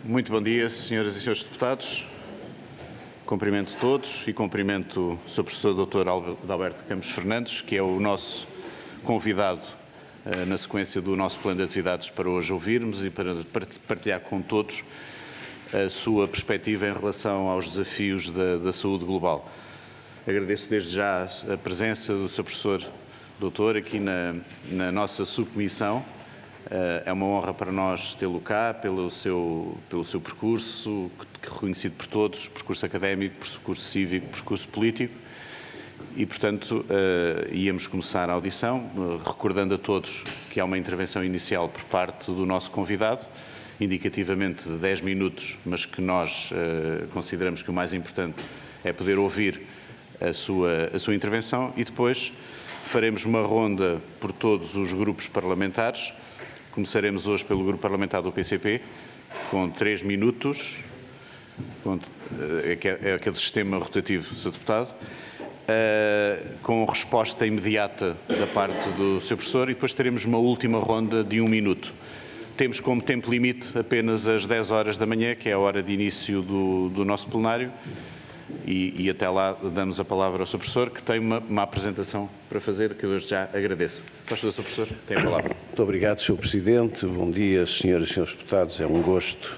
Muito bom dia, senhoras e senhores deputados. Cumprimento todos e cumprimento o Sr. Professor Dr. Adalberto Campos Fernandes, que é o nosso convidado na sequência do nosso plano de atividades para hoje ouvirmos e para partilhar com todos a sua perspectiva em relação aos desafios da saúde global. Agradeço desde já a presença do Sr. Professor Doutor aqui na nossa subcomissão. É uma honra para nós tê-lo cá pelo seu percurso, reconhecido por todos, percurso académico, percurso cívico, percurso político. E, portanto, íamos começar a audição, recordando a todos que há uma intervenção inicial por parte do nosso convidado, indicativamente de 10 minutos, mas que nós consideramos que o mais importante é poder ouvir a sua intervenção, e depois faremos uma ronda por todos os grupos parlamentares. Começaremos hoje pelo grupo parlamentar do PCP, com 3 minutos, é aquele sistema rotativo, Sr. Deputado, com resposta imediata da parte do Sr. Professor, e depois teremos uma última ronda de 1 minuto. Temos como tempo limite apenas as 10 horas da manhã, que é a hora de início do nosso plenário, e até lá damos a palavra ao Sr. Professor, que tem uma apresentação para fazer, que eu hoje já agradeço. Faz favor, Sr. Professor, tem a palavra. Muito obrigado, Sr. Presidente. Bom dia, senhoras e senhores deputados. É um gosto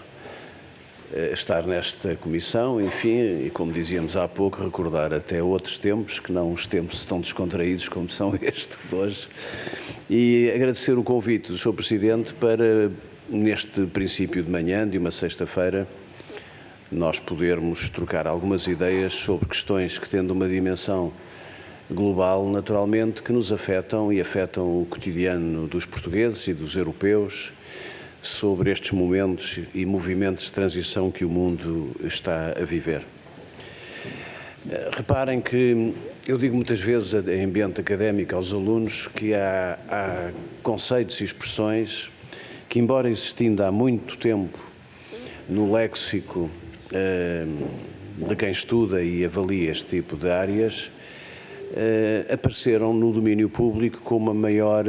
estar nesta comissão, enfim, e como dizíamos há pouco, recordar até outros tempos, que não os tempos tão descontraídos como são este de hoje, e agradecer o convite do Sr. Presidente para, neste princípio de manhã, de uma sexta-feira, nós podermos trocar algumas ideias sobre questões que, tendo uma dimensão global, naturalmente, que nos afetam e afetam o cotidiano dos portugueses e dos europeus, sobre estes momentos e movimentos de transição que o mundo está a viver. Reparem que eu digo muitas vezes em ambiente académico aos alunos que há conceitos e expressões que, embora existindo há muito tempo no léxico de quem estuda e avalia este tipo de áreas, apareceram no domínio público com uma maior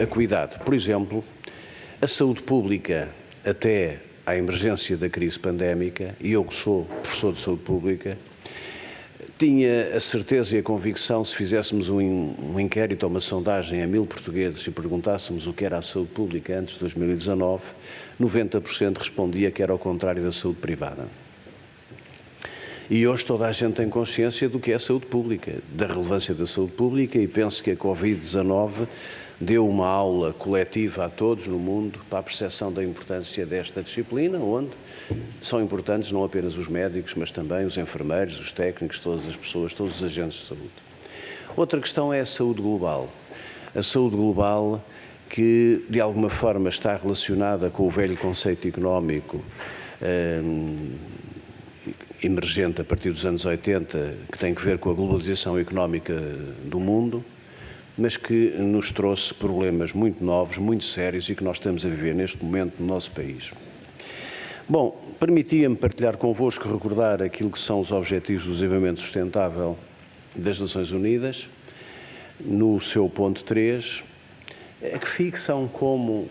acuidade. Por exemplo, a saúde pública, até à emergência da crise pandémica, e eu que sou professor de saúde pública, tinha a certeza e a convicção, se fizéssemos um inquérito ou uma sondagem a 1000 portugueses e perguntássemos o que era a saúde pública antes de 2019, 90% respondia que era ao contrário da saúde privada. E hoje toda a gente tem consciência do que é a saúde pública, da relevância da saúde pública, e penso que a Covid-19 deu uma aula coletiva a todos no mundo para a percepção da importância desta disciplina, onde são importantes não apenas os médicos, mas também os enfermeiros, os técnicos, todas as pessoas, todos os agentes de saúde. Outra questão é a saúde global. A saúde global que, de alguma forma, está relacionada com o velho conceito económico emergente a partir dos anos 80, que tem que ver com a globalização económica do mundo, mas que nos trouxe problemas muito novos, muito sérios, e que nós estamos a viver neste momento no nosso país. Bom, permitia-me partilhar convosco, recordar aquilo que são os Objetivos do Desenvolvimento Sustentável das Nações Unidas, no seu ponto 3, que fixam como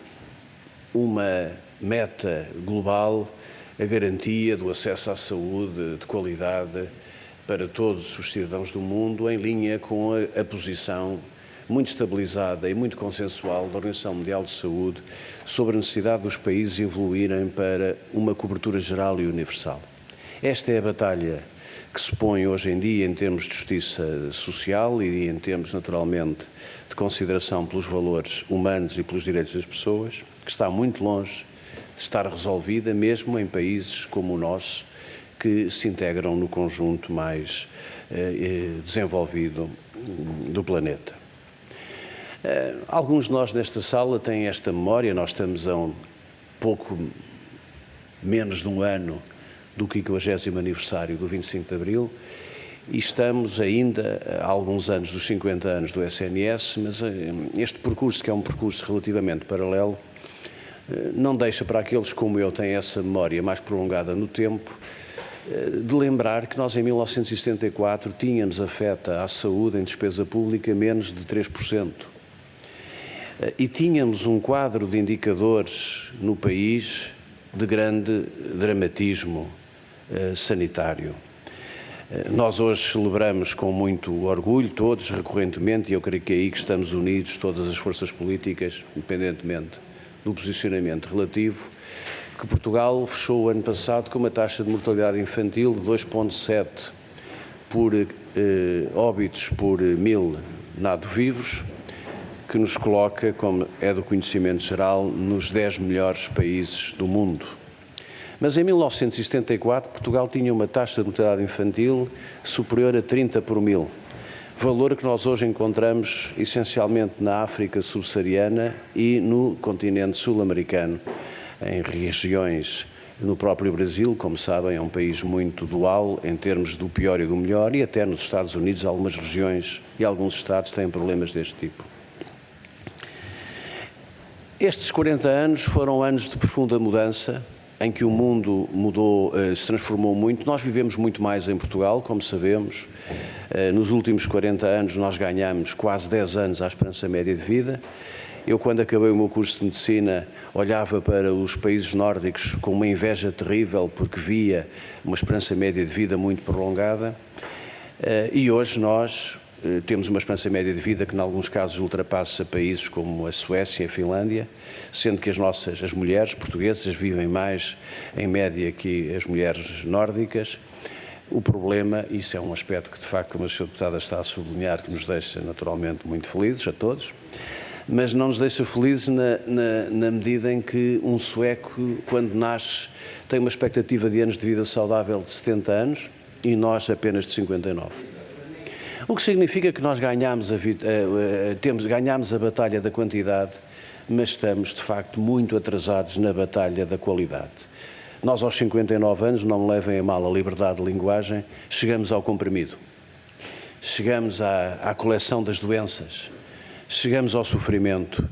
uma meta global a garantia do acesso à saúde de qualidade para todos os cidadãos do mundo, em linha com a posição muito estabilizada e muito consensual da Organização Mundial de Saúde sobre a necessidade dos países evoluírem para uma cobertura geral e universal. Esta é a batalha que se põe hoje em dia em termos de justiça social e em termos, naturalmente, de consideração pelos valores humanos e pelos direitos das pessoas, que está muito longe de estar resolvida, mesmo em países como o nosso, que se integram no conjunto mais desenvolvido do planeta. Alguns de nós nesta sala têm esta memória. Nós estamos a pouco menos de um ano do 50º aniversário do 25 de Abril e estamos ainda há alguns anos dos 50 anos do SNS, mas este percurso, que é um percurso relativamente paralelo, não deixa para aqueles como eu têm essa memória mais prolongada no tempo, de lembrar que nós em 1974 tínhamos afeta à saúde em despesa pública menos de 3%. E tínhamos um quadro de indicadores no país de grande dramatismo sanitário. Nós hoje celebramos com muito orgulho, todos, recorrentemente, e eu creio que é aí que estamos unidos, todas as forças políticas, independentemente do posicionamento relativo, que Portugal fechou o ano passado com uma taxa de mortalidade infantil de 2,7 por óbitos por 1000 nado-vivos, que nos coloca, como é do conhecimento geral, nos 10 melhores países do mundo. Mas em 1974, Portugal tinha uma taxa de mortalidade infantil superior a 30 por 1000, valor que nós hoje encontramos essencialmente na África subsaariana e no continente sul-americano, em regiões no próprio Brasil, como sabem, é um país muito dual em termos do pior e do melhor, e até nos Estados Unidos algumas regiões e alguns estados têm problemas deste tipo. Estes 40 anos foram anos de profunda mudança, em que o mundo mudou, se transformou muito. Nós vivemos muito mais em Portugal, como sabemos. Nos últimos 40 anos nós ganhamos quase 10 anos à esperança média de vida. Eu, quando acabei o meu curso de Medicina, olhava para os países nórdicos com uma inveja terrível, porque via uma esperança média de vida muito prolongada. E hoje nós temos uma esperança média de vida que, em alguns casos, ultrapassa países como a Suécia e a Finlândia, sendo que as mulheres portuguesas vivem mais, em média, que as mulheres nórdicas. O problema, isso é um aspecto que, de facto, como a Sra. Deputada está a sublinhar, que nos deixa, naturalmente, muito felizes, a todos, mas não nos deixa felizes na medida em que um sueco, quando nasce, tem uma expectativa de anos de vida saudável de 70 anos e nós apenas de 59. O que significa que nós ganhamos a batalha da quantidade, mas estamos, de facto, muito atrasados na batalha da qualidade. Nós, aos 59 anos, não me levem a mal a liberdade de linguagem, chegamos ao comprimido, chegamos à coleção das doenças, chegamos ao sofrimento.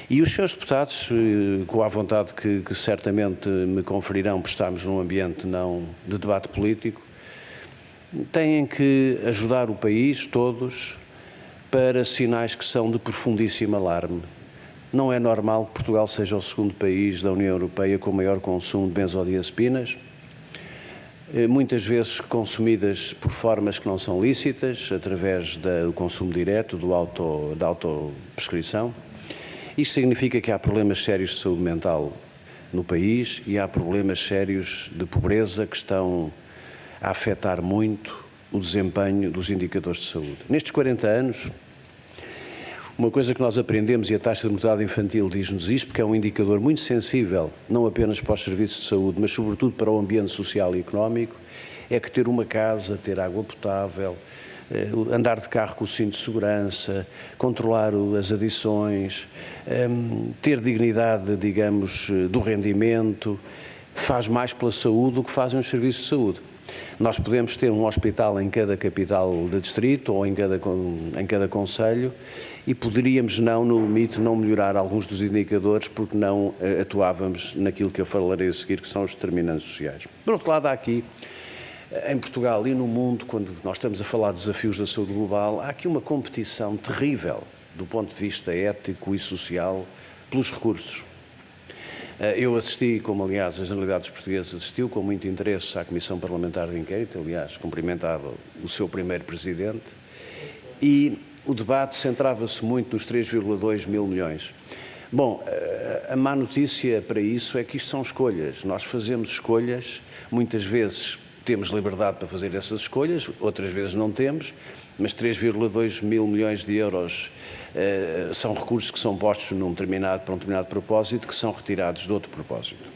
E os seus deputados, com a vontade que certamente me conferirão, por estarmos num ambiente não de debate político, têm que ajudar o país, todos, para sinais que são de profundíssimo alarme. Não é normal que Portugal seja o segundo país da União Europeia com maior consumo de benzodiazepinas, muitas vezes consumidas por formas que não são lícitas, através do consumo direto, da autoprescrição. Isto significa que há problemas sérios de saúde mental no país e há problemas sérios de pobreza que estão a afetar muito o desempenho dos indicadores de saúde. Nestes 40 anos, uma coisa que nós aprendemos, e a taxa de mortalidade infantil diz-nos isto, porque é um indicador muito sensível, não apenas para os serviços de saúde, mas sobretudo para o ambiente social e económico, é que ter uma casa, ter água potável, andar de carro com o cinto de segurança, controlar as adições, ter dignidade, digamos, do rendimento, faz mais pela saúde do que fazem os serviços de saúde. Nós podemos ter um hospital em cada capital de distrito ou em cada concelho e poderíamos, no limite, não melhorar alguns dos indicadores porque não atuávamos naquilo que eu falarei a seguir, que são os determinantes sociais. Por outro lado, há aqui, em Portugal e no mundo, quando nós estamos a falar de desafios da saúde global, há aqui uma competição terrível do ponto de vista ético e social pelos recursos. Eu assisti, como aliás a Generalidade dos Portugueses assistiu, com muito interesse à Comissão Parlamentar de Inquérito, aliás cumprimentava o seu primeiro presidente, e o debate centrava-se muito nos 3,2 mil milhões. Bom, a má notícia para isso é que isto são escolhas. Nós fazemos escolhas, muitas vezes temos liberdade para fazer essas escolhas, outras vezes não temos, mas 3,2 mil milhões de euros são recursos que são postos para um determinado propósito, que são retirados de outro propósito.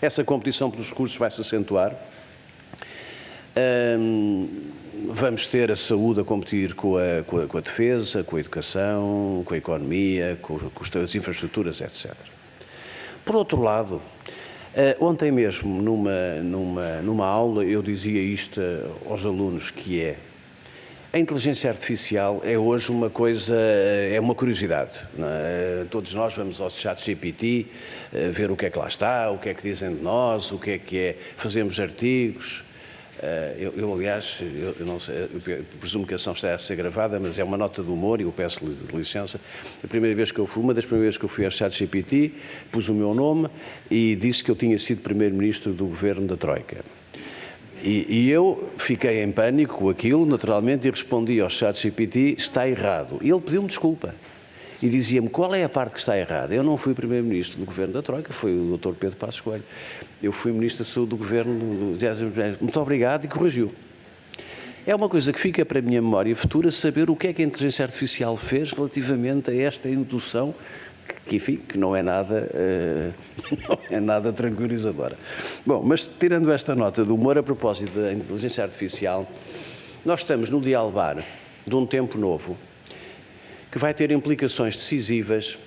Essa competição pelos recursos vai se acentuar. Vamos ter a saúde a competir com a defesa, com a educação, com a economia, com as infraestruturas, etc. Por outro lado, ontem mesmo, numa aula, eu dizia isto aos alunos, que é: a inteligência artificial é hoje uma coisa, é uma curiosidade. Não é? Todos nós vamos ao ChatGPT ver o que é que lá está, o que é que dizem de nós, o que é, fazemos artigos. Aliás, eu não sei, eu presumo que a ação está a ser gravada, mas é uma nota de humor e eu peço-lhe licença. Uma das primeiras vezes que eu fui ao ChatGPT, pus o meu nome e disse que eu tinha sido primeiro-ministro do governo da Troika. E eu fiquei em pânico com aquilo, naturalmente, e respondi ao ChatGPT, está errado. E ele pediu-me desculpa. E dizia-me, qual é a parte que está errada? Eu não fui primeiro-ministro do governo da Troika, foi o Dr. Pedro Passos Coelho. Eu fui ministro da Saúde do governo do... Muito obrigado, e corrigiu. É uma coisa que fica para a minha memória futura saber o que é que a inteligência artificial fez relativamente a esta indução que não é nada tranquilizadora. Bom, mas tirando esta nota do humor a propósito da inteligência artificial, nós estamos no dialbar de um tempo novo que vai ter implicações decisivas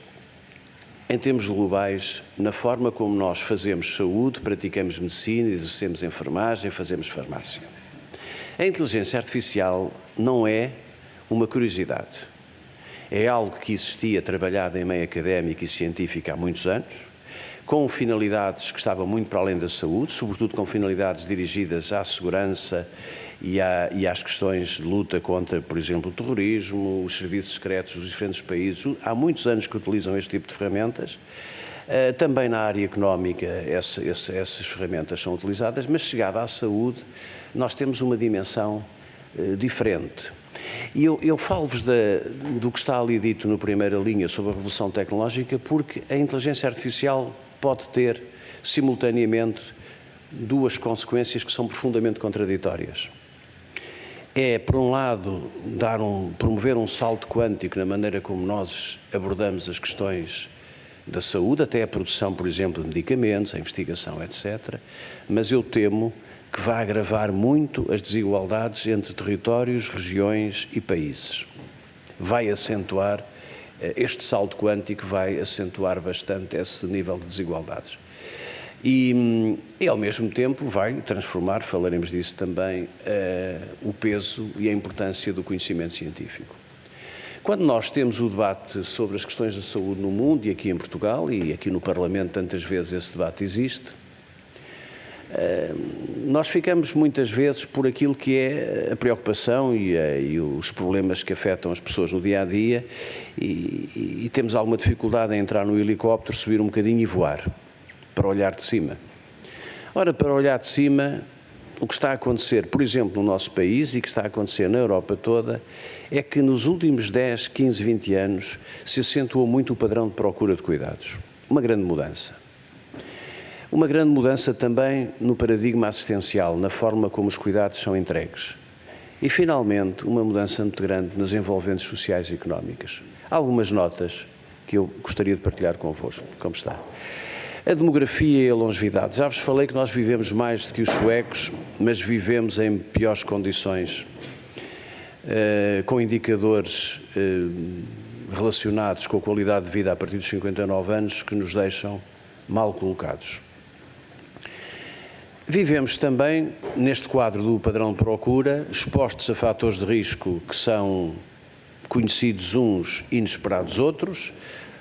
em termos globais na forma como nós fazemos saúde, praticamos medicina, exercemos enfermagem, fazemos farmácia. A inteligência artificial não é uma curiosidade. É algo que existia trabalhado em meio académico e científico há muitos anos, com finalidades que estavam muito para além da saúde, sobretudo com finalidades dirigidas à segurança e às questões de luta contra, por exemplo, o terrorismo, os serviços secretos dos diferentes países. Há muitos anos que utilizam este tipo de ferramentas. Também na área económica essas ferramentas são utilizadas, mas chegada à saúde nós temos uma dimensão diferente. E eu falo-vos do que está ali dito na primeira linha sobre a revolução tecnológica, porque a inteligência artificial pode ter, simultaneamente, duas consequências que são profundamente contraditórias. É, por um lado, promover um salto quântico na maneira como nós abordamos as questões da saúde, até a produção, por exemplo, de medicamentos, a investigação, etc. Mas eu temo que vai agravar muito as desigualdades entre territórios, regiões e países. Vai acentuar, este salto quântico vai acentuar bastante esse nível de desigualdades. E ao mesmo tempo vai transformar, falaremos disso também, o peso e a importância do conhecimento científico. Quando nós temos o debate sobre as questões da saúde no mundo, e aqui em Portugal, e aqui no Parlamento tantas vezes esse debate existe, nós ficamos muitas vezes por aquilo que é a preocupação e os problemas que afetam as pessoas no dia-a-dia e temos alguma dificuldade em entrar no helicóptero, subir um bocadinho e voar, para olhar de cima. Ora, para olhar de cima, o que está a acontecer, por exemplo, no nosso país e que está a acontecer na Europa toda, é que nos últimos 10, 15, 20 anos se acentuou muito o padrão de procura de cuidados. Uma grande mudança. Uma grande mudança também no paradigma assistencial, na forma como os cuidados são entregues. E, finalmente, uma mudança muito grande nas envolventes sociais e económicas. Há algumas notas que eu gostaria de partilhar convosco, como está. A demografia e a longevidade. Já vos falei que nós vivemos mais do que os suecos, mas vivemos em piores condições, com indicadores relacionados com a qualidade de vida a partir dos 59 anos que nos deixam mal colocados. Vivemos também, neste quadro do padrão de procura, expostos a fatores de risco que são conhecidos uns, inesperados outros.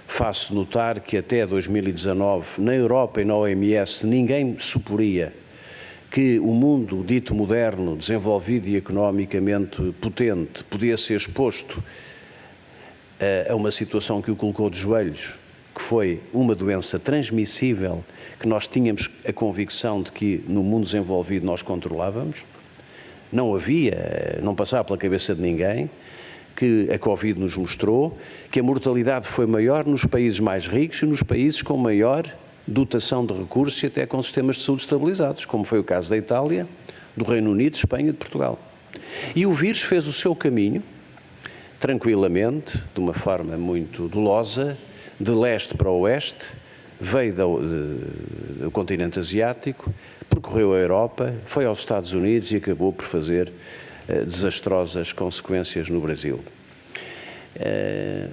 Faço notar que até 2019, na Europa e na OMS, ninguém suporia que o mundo dito moderno, desenvolvido e economicamente potente, podia ser exposto a uma situação que o colocou de joelhos, que foi uma doença transmissível que nós tínhamos a convicção de que no mundo desenvolvido nós controlávamos. Não passava pela cabeça de ninguém, que a Covid nos mostrou, que a mortalidade foi maior nos países mais ricos e nos países com maior dotação de recursos e até com sistemas de saúde estabilizados, como foi o caso da Itália, do Reino Unido, Espanha e de Portugal. E o vírus fez o seu caminho, tranquilamente, de uma forma muito dolosa, de leste para oeste, veio do continente asiático, percorreu a Europa, foi aos Estados Unidos e acabou por fazer desastrosas consequências no Brasil.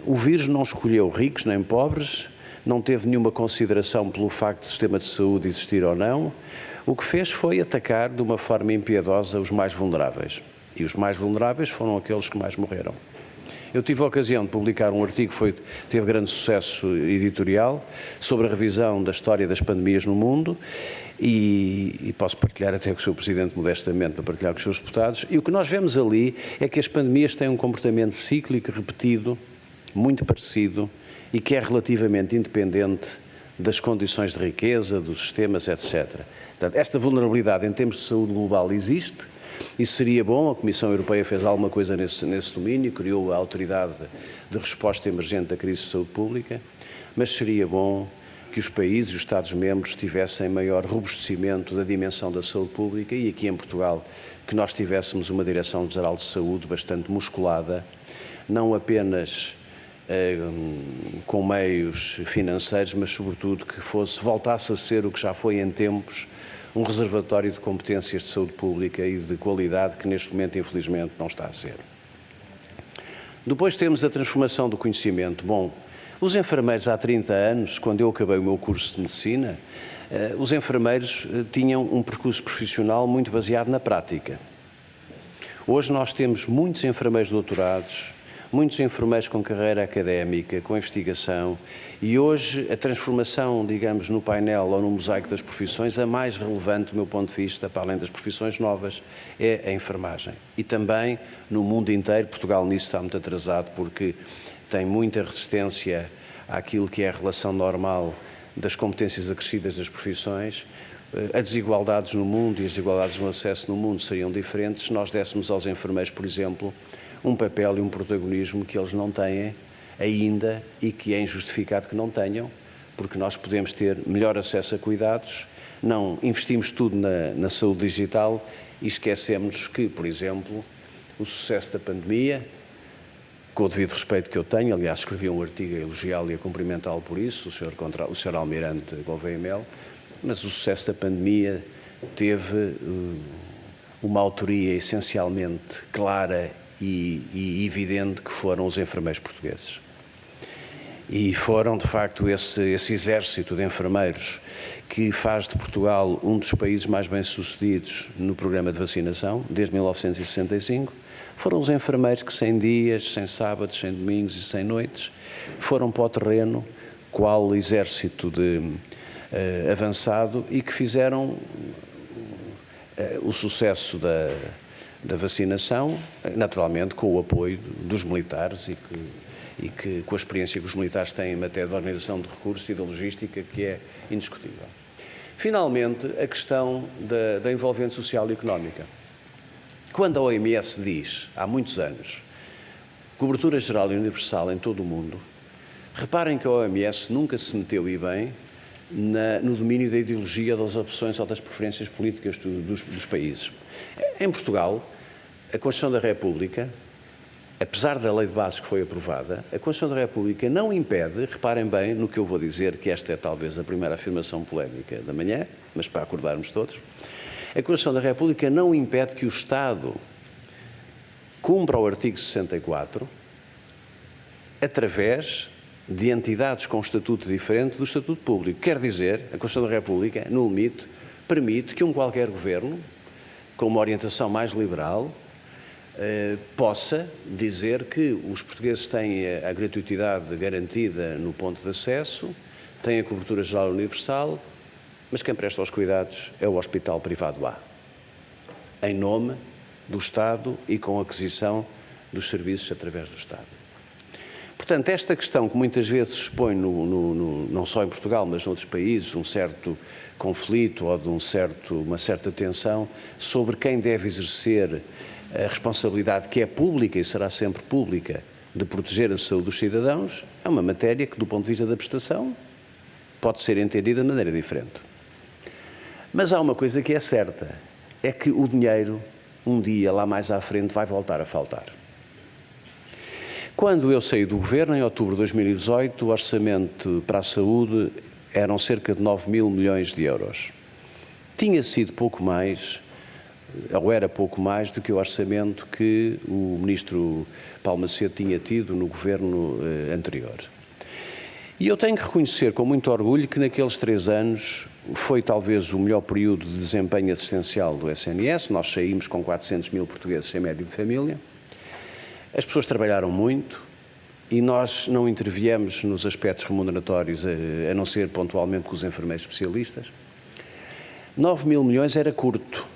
O vírus não escolheu ricos nem pobres, não teve nenhuma consideração pelo facto do sistema de saúde existir ou não. O que fez foi atacar de uma forma impiedosa os mais vulneráveis. E os mais vulneráveis foram aqueles que mais morreram. Eu tive a ocasião de publicar um artigo que teve grande sucesso editorial sobre a revisão da história das pandemias no mundo e posso partilhar até com o Sr. Presidente modestamente para partilhar com os seus deputados. E o que nós vemos ali é que as pandemias têm um comportamento cíclico repetido, muito parecido e que é relativamente independente das condições de riqueza, dos sistemas, etc. Portanto, esta vulnerabilidade em termos de saúde global existe. Isso seria bom, a Comissão Europeia fez alguma coisa nesse domínio, criou a Autoridade de Resposta Emergente da Crise de Saúde Pública, mas seria bom que os países e os Estados-membros tivessem maior robustecimento da dimensão da saúde pública e aqui em Portugal que nós tivéssemos uma Direção-Geral de Saúde bastante musculada, não apenas com meios financeiros, mas sobretudo que voltasse a ser o que já foi em tempos, um reservatório de competências de saúde pública e de qualidade que neste momento, infelizmente, não está a ser. Depois temos a transformação do conhecimento. Bom, os enfermeiros há 30 anos, quando eu acabei o meu curso de medicina, os enfermeiros tinham um percurso profissional muito baseado na prática. Hoje nós temos muitos enfermeiros doutorados, muitos enfermeiros com carreira académica, com investigação, e hoje a transformação, digamos, no painel ou no mosaico das profissões, a mais relevante do meu ponto de vista, para além das profissões novas, é a enfermagem. E também no mundo inteiro, Portugal nisso está muito atrasado porque tem muita resistência àquilo que é a relação normal das competências acrescidas das profissões. As desigualdades no mundo e as desigualdades no acesso no mundo seriam diferentes se nós dessemos aos enfermeiros, por exemplo, um papel e um protagonismo que eles não têm ainda e que é injustificado que não tenham, porque nós podemos ter melhor acesso a cuidados, não investimos tudo na saúde digital e esquecemos que, por exemplo, o sucesso da pandemia, com o devido respeito que eu tenho, aliás, escrevi um artigo a elogiá-lo e a cumprimentá-lo por isso, o Sr. Almirante Gouveia Melo, mas o sucesso da pandemia teve uma autoria essencialmente clara e evidente que foram os enfermeiros portugueses. E foram, de facto, esse exército de enfermeiros que faz de Portugal um dos países mais bem-sucedidos no programa de vacinação, desde 1965. Foram os enfermeiros que, sem dias, sem sábados, sem domingos e sem noites, foram para o terreno, qual exército avançado, e que fizeram o sucesso da vacinação, naturalmente com o apoio dos militares e que com a experiência que os militares têm em matéria de organização de recursos e da logística, que é indiscutível. Finalmente, a questão da envolvente social e económica. Quando a OMS diz, há muitos anos, cobertura geral e universal em todo o mundo, reparem que a OMS nunca se meteu e bem no domínio da ideologia, das opções ou das preferências políticas dos países. Em Portugal, a Constituição da República, apesar da lei de bases que foi aprovada, a Constituição da República não impede, reparem bem no que eu vou dizer, que esta é talvez a primeira afirmação polémica da manhã, mas para acordarmos todos, a Constituição da República não impede que o Estado cumpra o artigo 64 através de entidades com estatuto diferente do estatuto público. Quer dizer, a Constituição da República, no limite, permite que um qualquer governo, com uma orientação mais liberal, possa dizer que os portugueses têm a gratuitidade garantida no ponto de acesso, têm a cobertura geral universal, mas quem presta os cuidados é o Hospital Privado A, em nome do Estado e com aquisição dos serviços através do Estado. Portanto, esta questão que muitas vezes se expõe, não só em Portugal, mas noutros países, um certo conflito ou de uma certa tensão sobre quem deve exercer a responsabilidade que é pública e será sempre pública de proteger a saúde dos cidadãos, é uma matéria que, do ponto de vista da prestação, pode ser entendida de maneira diferente. Mas há uma coisa que é certa, é que o dinheiro, um dia, lá mais à frente, vai voltar a faltar. Quando eu saí do Governo, em outubro de 2018, o orçamento para a saúde eram cerca de 9 mil milhões de euros. Tinha sido pouco mais, ou era pouco mais, do que o orçamento que o Ministro Paulo Macedo tinha tido no Governo anterior. E eu tenho que reconhecer com muito orgulho que naqueles 3 anos foi talvez o melhor período de desempenho assistencial do SNS. Nós saímos com 400 mil portugueses sem médico de família. As pessoas trabalharam muito e nós não interviemos nos aspectos remuneratórios, a não ser pontualmente com os enfermeiros especialistas. 9 mil milhões era curto.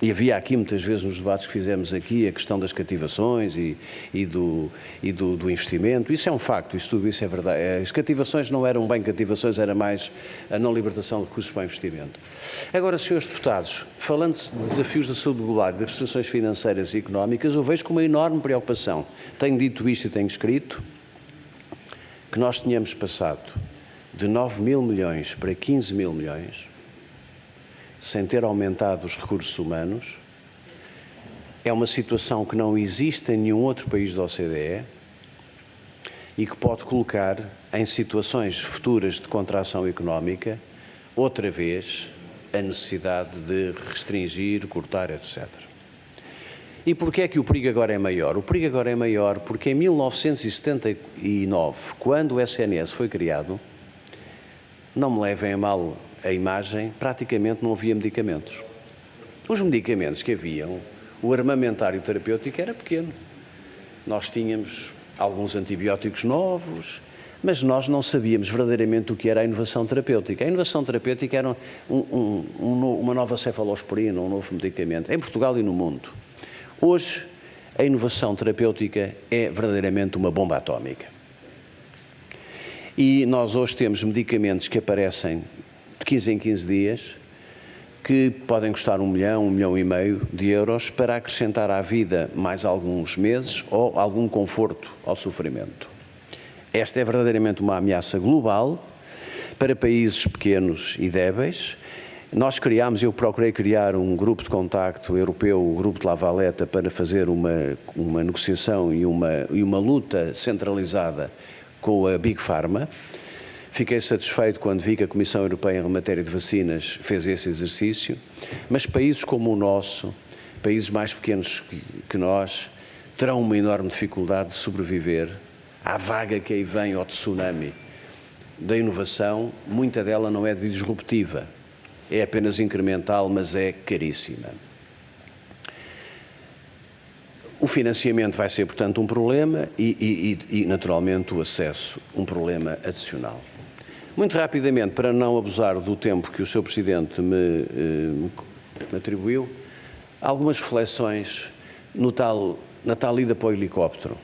E havia aqui, muitas vezes, nos debates que fizemos aqui, a questão das cativações e do investimento. Isso é um facto, tudo isso é verdade. As cativações não eram bem cativações, era mais a não libertação de recursos para o investimento. Agora, senhores deputados, falando-se de desafios da saúde global, de restrições financeiras e económicas, eu vejo com uma enorme preocupação. Tenho dito isto e tenho escrito que nós tínhamos passado de 9 mil milhões para 15 mil milhões, sem ter aumentado os recursos humanos. É uma situação que não existe em nenhum outro país da OCDE e que pode colocar em situações futuras de contração económica, outra vez, a necessidade de restringir, cortar, etc. E porquê é que o perigo agora é maior? O perigo agora é maior porque em 1979, quando o SNS foi criado, não me levem a mal a imagem, praticamente não havia medicamentos. Os medicamentos que haviam, o armamentário terapêutico era pequeno. Nós tínhamos alguns antibióticos novos, mas nós não sabíamos verdadeiramente o que era a inovação terapêutica. A inovação terapêutica era uma nova cefalosporina, um novo medicamento, em Portugal e no mundo. Hoje, a inovação terapêutica é verdadeiramente uma bomba atómica. E nós hoje temos medicamentos que aparecem de 15 em 15 dias, que podem custar 1 milhão e meio de euros para acrescentar à vida mais alguns meses ou algum conforto ao sofrimento. Esta é verdadeiramente uma ameaça global para países pequenos e débeis. Eu procurei criar um grupo de contacto europeu, o Grupo de La Valetta, para fazer uma negociação e uma luta centralizada com a Big Pharma. Fiquei satisfeito quando vi que a Comissão Europeia em matéria de vacinas fez esse exercício, mas países como o nosso, países mais pequenos que nós, terão uma enorme dificuldade de sobreviver à vaga que aí vem, ao tsunami da inovação. Muita dela não é disruptiva, é apenas incremental, mas é caríssima. O financiamento vai ser, portanto, um problema e naturalmente, o acesso, um problema adicional. Muito rapidamente, para não abusar do tempo que o Sr. Presidente me atribuiu, algumas reflexões na tal ida para o helicóptero.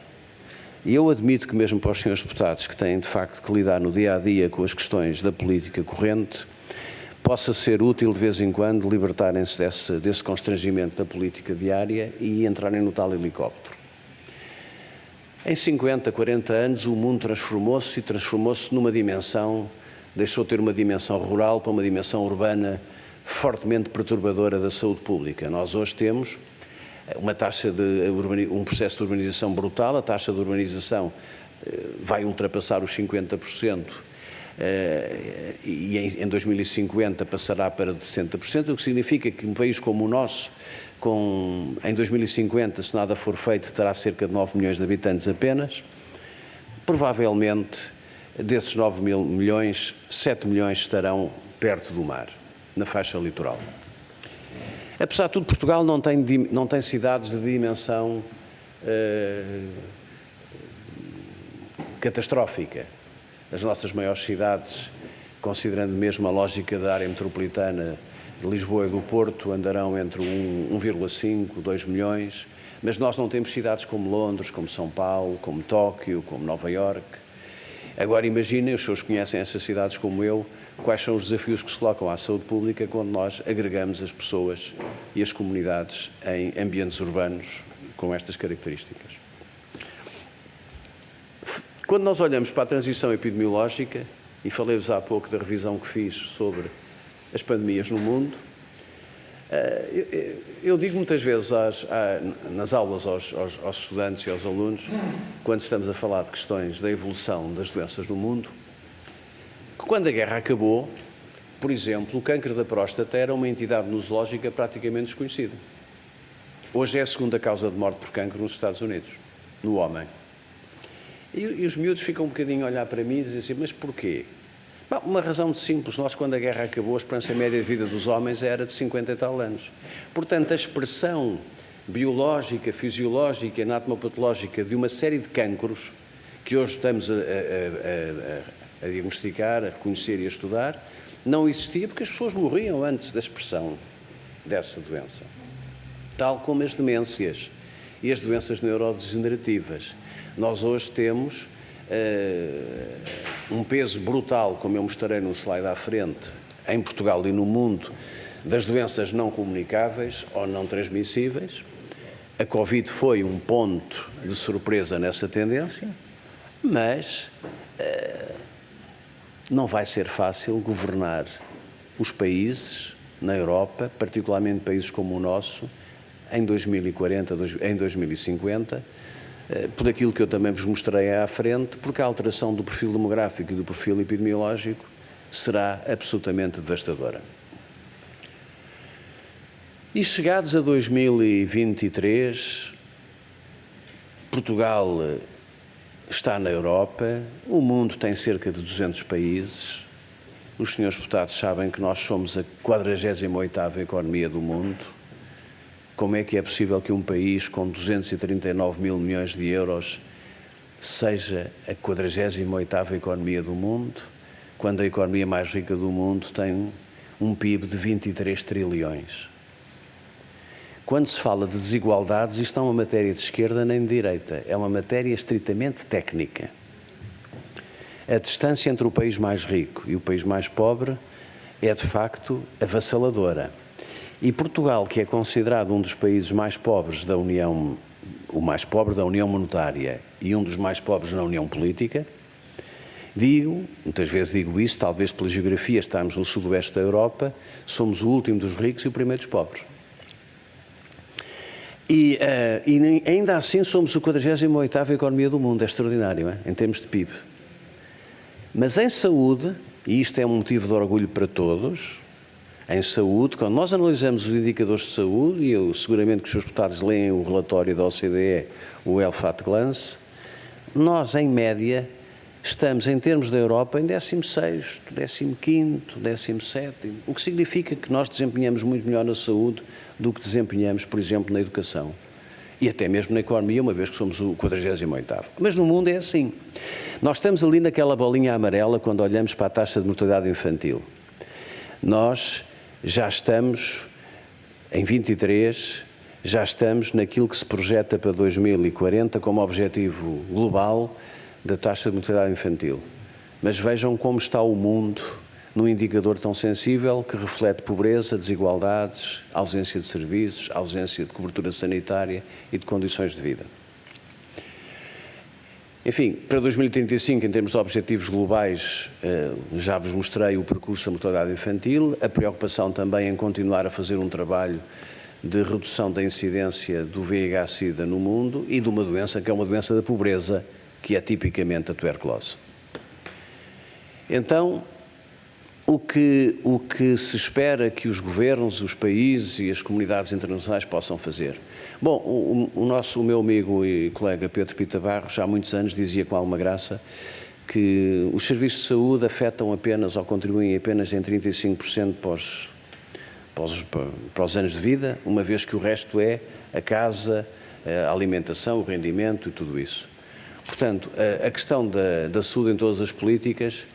E eu admito que mesmo para os senhores deputados que têm, de facto, que lidar no dia-a-dia com as questões da política corrente, possa ser útil, de vez em quando, libertarem-se desse constrangimento da política diária e entrarem no tal helicóptero. Em 50, 40 anos, o mundo transformou-se numa dimensão, deixou de ter uma dimensão rural para uma dimensão urbana fortemente perturbadora da saúde pública. Nós hoje temos um processo de urbanização brutal, a taxa de urbanização vai ultrapassar os 50%, e em 2050 passará para de 60%, o que significa que um país como o nosso, em 2050, se nada for feito, terá cerca de 9 milhões de habitantes apenas. Provavelmente, desses 9 mil milhões, 7 milhões estarão perto do mar, na faixa litoral. Apesar de tudo, Portugal não tem cidades de dimensão catastrófica. As nossas maiores cidades, considerando mesmo a lógica da área metropolitana de Lisboa e do Porto, andarão entre 1,5, 2 milhões, mas nós não temos cidades como Londres, como São Paulo, como Tóquio, como Nova Iorque. Agora imaginem, os senhores conhecem essas cidades como eu, quais são os desafios que se colocam à saúde pública quando nós agregamos as pessoas e as comunidades em ambientes urbanos com estas características. Quando nós olhamos para a transição epidemiológica, e falei-vos há pouco da revisão que fiz sobre as pandemias no mundo, eu digo muitas vezes nas aulas aos estudantes e aos alunos, quando estamos a falar de questões da evolução das doenças no mundo, que quando a guerra acabou, por exemplo, o câncer da próstata era uma entidade nosológica praticamente desconhecida. Hoje é a segunda causa de morte por câncer nos Estados Unidos, no homem. E os miúdos ficam um bocadinho a olhar para mim e dizem assim, mas porquê? Bom, uma razão muito simples. Nós, quando a guerra acabou, a esperança média de vida dos homens era de 50 e tal anos. Portanto, a expressão biológica, fisiológica, anatomopatológica de uma série de cancros que hoje estamos a diagnosticar, a reconhecer e a estudar, não existia porque as pessoas morriam antes da expressão dessa doença. Tal como as demências e as doenças neurodegenerativas. Nós hoje temos um peso brutal, como eu mostrarei no slide à frente, em Portugal e no mundo, das doenças não comunicáveis ou não transmissíveis. A Covid foi um ponto de surpresa nessa tendência, mas não vai ser fácil governar os países na Europa, particularmente países como o nosso, em 2040, em 2050, por aquilo que eu também vos mostrei à frente, porque a alteração do perfil demográfico e do perfil epidemiológico será absolutamente devastadora. E chegados a 2023, Portugal está na Europa, o mundo tem cerca de 200 países. Os senhores deputados sabem que nós somos a 48ª economia do mundo. Como é que é possível que um país com 239 mil milhões de euros seja a 48ª economia do mundo, quando a economia mais rica do mundo tem um PIB de 23 trilhões? Quando se fala de desigualdades, isto não é uma matéria de esquerda nem de direita, é uma matéria estritamente técnica. A distância entre o país mais rico e o país mais pobre é, de facto, avassaladora. E Portugal, que é considerado um dos países mais pobres da União, o mais pobre da União Monetária e um dos mais pobres na União Política, muitas vezes digo isso, talvez pela geografia estamos no sudoeste da Europa, somos o último dos ricos e o primeiro dos pobres. E ainda assim somos a 48ª economia do mundo, é extraordinário, em termos de PIB. Mas em saúde, e isto é um motivo de orgulho para todos, em saúde, quando nós analisamos os indicadores de saúde, e eu seguramente que os seus deputados leem o relatório da OCDE, o Health at Glance, nós, em média, estamos, em termos da Europa, em 16º, 15º, 17º, o que significa que nós desempenhamos muito melhor na saúde do que desempenhamos, por exemplo, na educação. E até mesmo na economia, uma vez que somos o 48º. Mas no mundo é assim. Nós estamos ali naquela bolinha amarela quando olhamos para a taxa de mortalidade infantil. Nós já estamos, em 23, já estamos naquilo que se projeta para 2040 como objetivo global da taxa de mortalidade infantil. Mas vejam como está o mundo num indicador tão sensível que reflete pobreza, desigualdades, ausência de serviços, ausência de cobertura sanitária e de condições de vida. Enfim, para 2035, em termos de objetivos globais, já vos mostrei o percurso da mortalidade infantil, a preocupação também em continuar a fazer um trabalho de redução da incidência do VIH-Sida no mundo e de uma doença que é uma doença da pobreza, que é tipicamente a tuberculose. Então, o que se espera que os governos, os países e as comunidades internacionais possam fazer? Bom, o meu amigo e colega Pedro Pita Barros, já há muitos anos, dizia com alguma graça que os serviços de saúde afetam apenas ou contribuem apenas em 35% para os anos de vida, uma vez que o resto é a casa, a alimentação, o rendimento e tudo isso. Portanto, a questão da saúde em todas as políticas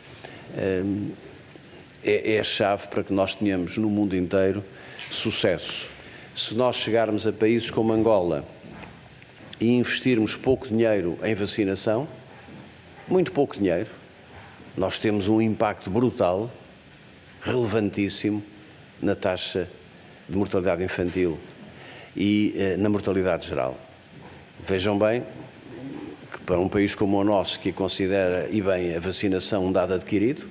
é a chave para que nós tenhamos no mundo inteiro sucesso. Se nós chegarmos a países como Angola e investirmos pouco dinheiro em vacinação, muito pouco dinheiro, nós temos um impacto brutal, relevantíssimo, na taxa de mortalidade infantil e na mortalidade geral. Vejam bem que para um país como o nosso, que considera, e bem, a vacinação um dado adquirido,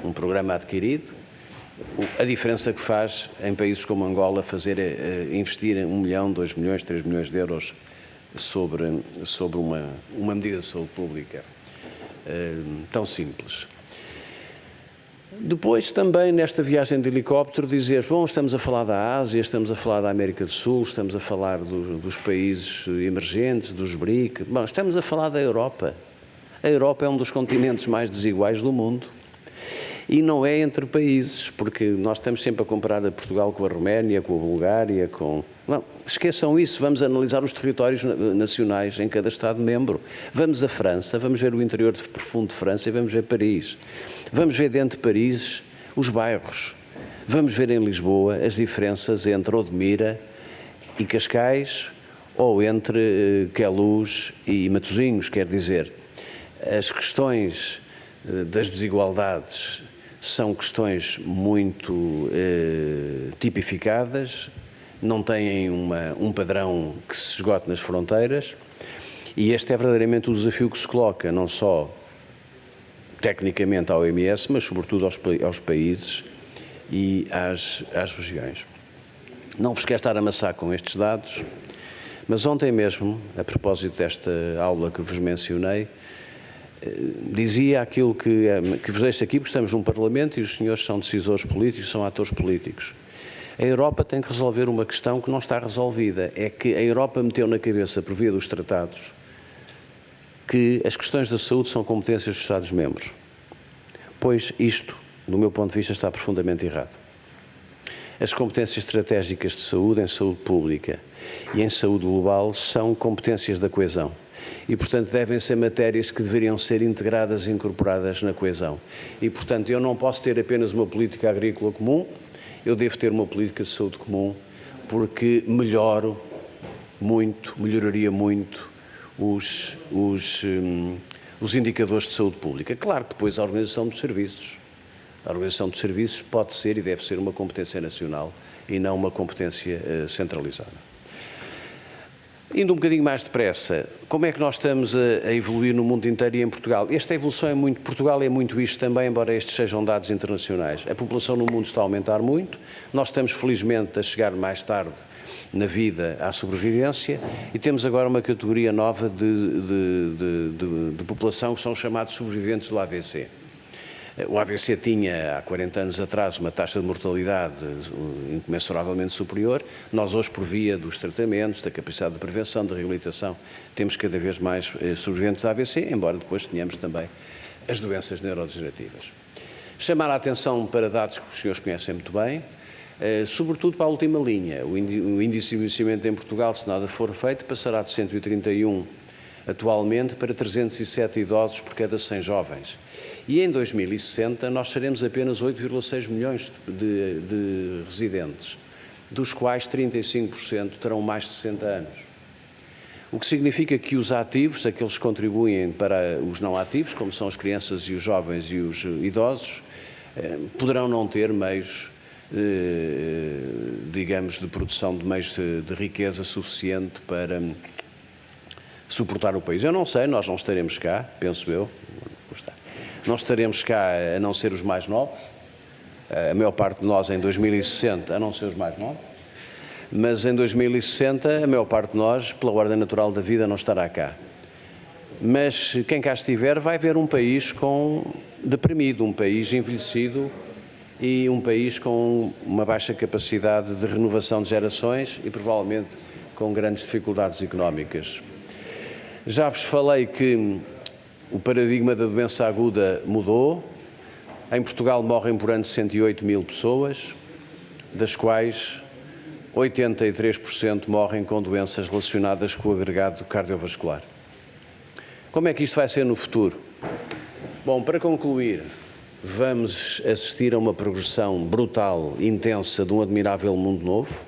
um programa adquirido, a diferença que faz em países como Angola investir 1 milhão, 2 milhões, 3 milhões de euros sobre uma medida de saúde pública tão simples. Depois também nesta viagem de helicóptero dizer, bom, estamos a falar da Ásia, estamos a falar da América do Sul, estamos a falar dos países emergentes, dos BRIC, bom, estamos a falar da Europa. A Europa é um dos continentes mais desiguais do mundo. E não é entre países, porque nós estamos sempre a comparar a Portugal com a Roménia, com a Bulgária, com... Não, esqueçam isso, vamos analisar os territórios nacionais em cada Estado-membro. Vamos à França, vamos ver o interior profundo de França e vamos ver Paris. Vamos ver dentro de Paris os bairros. Vamos ver em Lisboa as diferenças entre Odmira e Cascais ou entre Queluz e Matosinhos, quer dizer, as questões das desigualdades são questões muito tipificadas, não têm um padrão que se esgote nas fronteiras, e este é verdadeiramente o desafio que se coloca, não só tecnicamente à OMS, mas sobretudo aos países e às regiões. Não vos quero estar a amassar com estes dados, mas ontem mesmo, a propósito desta aula que vos mencionei, dizia aquilo que vos deixo aqui, porque estamos num Parlamento e os senhores são decisores políticos, são atores políticos. A Europa tem que resolver uma questão que não está resolvida. É que a Europa meteu na cabeça, por via dos tratados, que as questões da saúde são competências dos Estados-membros. Pois isto, do meu ponto de vista, está profundamente errado. As competências estratégicas de saúde, em saúde pública e em saúde global, são competências da coesão. E, portanto, devem ser matérias que deveriam ser integradas e incorporadas na coesão. E, portanto, eu não posso ter apenas uma política agrícola comum, eu devo ter uma política de saúde comum, porque melhoraria muito os indicadores de saúde pública. Claro que depois a organização dos serviços. A organização dos serviços pode ser e deve ser uma competência nacional e não uma competência centralizada. Indo um bocadinho mais depressa, como é que nós estamos a evoluir no mundo inteiro e em Portugal? Esta evolução é muito... Portugal é muito isto também, embora estes sejam dados internacionais. A população no mundo está a aumentar muito, nós estamos felizmente a chegar mais tarde na vida à sobrevivência e temos agora uma categoria nova de população que são os chamados sobreviventes do AVC. O AVC tinha, há 40 anos atrás, uma taxa de mortalidade incomensuravelmente superior. Nós hoje, por via dos tratamentos, da capacidade de prevenção, de reabilitação, temos cada vez mais sobreviventes de AVC, embora depois tenhamos também as doenças neurodegenerativas. Chamar a atenção para dados que os senhores conhecem muito bem, sobretudo para a última linha. O índice de envelhecimento em Portugal, se nada for feito, passará de 131 atualmente para 307 idosos por cada 100 jovens. E em 2060 nós seremos apenas 8,6 milhões de residentes, dos quais 35% terão mais de 60 anos. O que significa que os ativos, aqueles que contribuem para os não ativos, como são as crianças e os jovens e os idosos, poderão não ter meios, digamos, de produção de meios de riqueza suficiente para suportar o país. Eu não sei, nós não estaremos cá, penso eu. Não estaremos cá a não ser os mais novos, a maior parte de nós em 2060 a não ser os mais novos, mas em 2060 a maior parte de nós, pela ordem natural da vida, não estará cá. Mas quem cá estiver vai ver um país deprimido, um país envelhecido e um país com uma baixa capacidade de renovação de gerações e provavelmente com grandes dificuldades económicas. Já vos falei que o paradigma da doença aguda mudou. Em Portugal morrem por ano 108 mil pessoas, das quais 83% morrem com doenças relacionadas com o agregado cardiovascular. Como é que isto vai ser no futuro? Bom, para concluir, vamos assistir a uma progressão brutal, intensa, de um admirável mundo novo.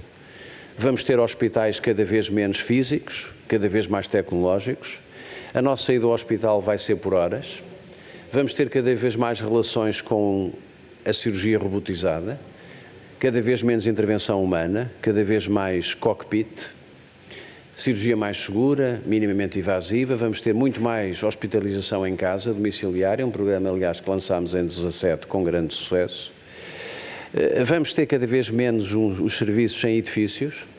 Vamos ter hospitais cada vez menos físicos, cada vez mais tecnológicos. A nossa ida ao hospital vai ser por horas. Vamos ter cada vez mais relações com a cirurgia robotizada, cada vez menos intervenção humana, cada vez mais cockpit, cirurgia mais segura, minimamente invasiva. Vamos ter muito mais hospitalização em casa, domiciliária, um programa, aliás, que lançámos em 2017 com grande sucesso. Vamos ter cada vez menos os serviços em edifícios.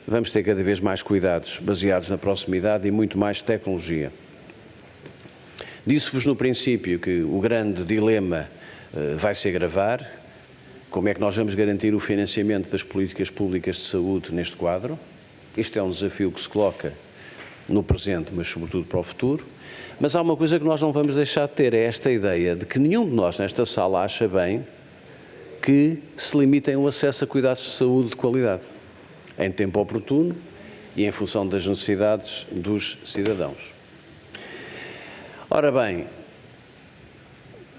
Vamos ter cada vez mais cuidados baseados na proximidade e muito mais tecnologia. Disse-vos no princípio que o grande dilema vai se agravar. Como é que nós vamos garantir o financiamento das políticas públicas de saúde neste quadro? Isto é um desafio que se coloca no presente, mas sobretudo para o futuro. Mas há uma coisa que nós não vamos deixar de ter, é esta ideia de que nenhum de nós nesta sala acha bem que se limitem o acesso a cuidados de saúde de qualidade, em tempo oportuno e em função das necessidades dos cidadãos. Ora bem,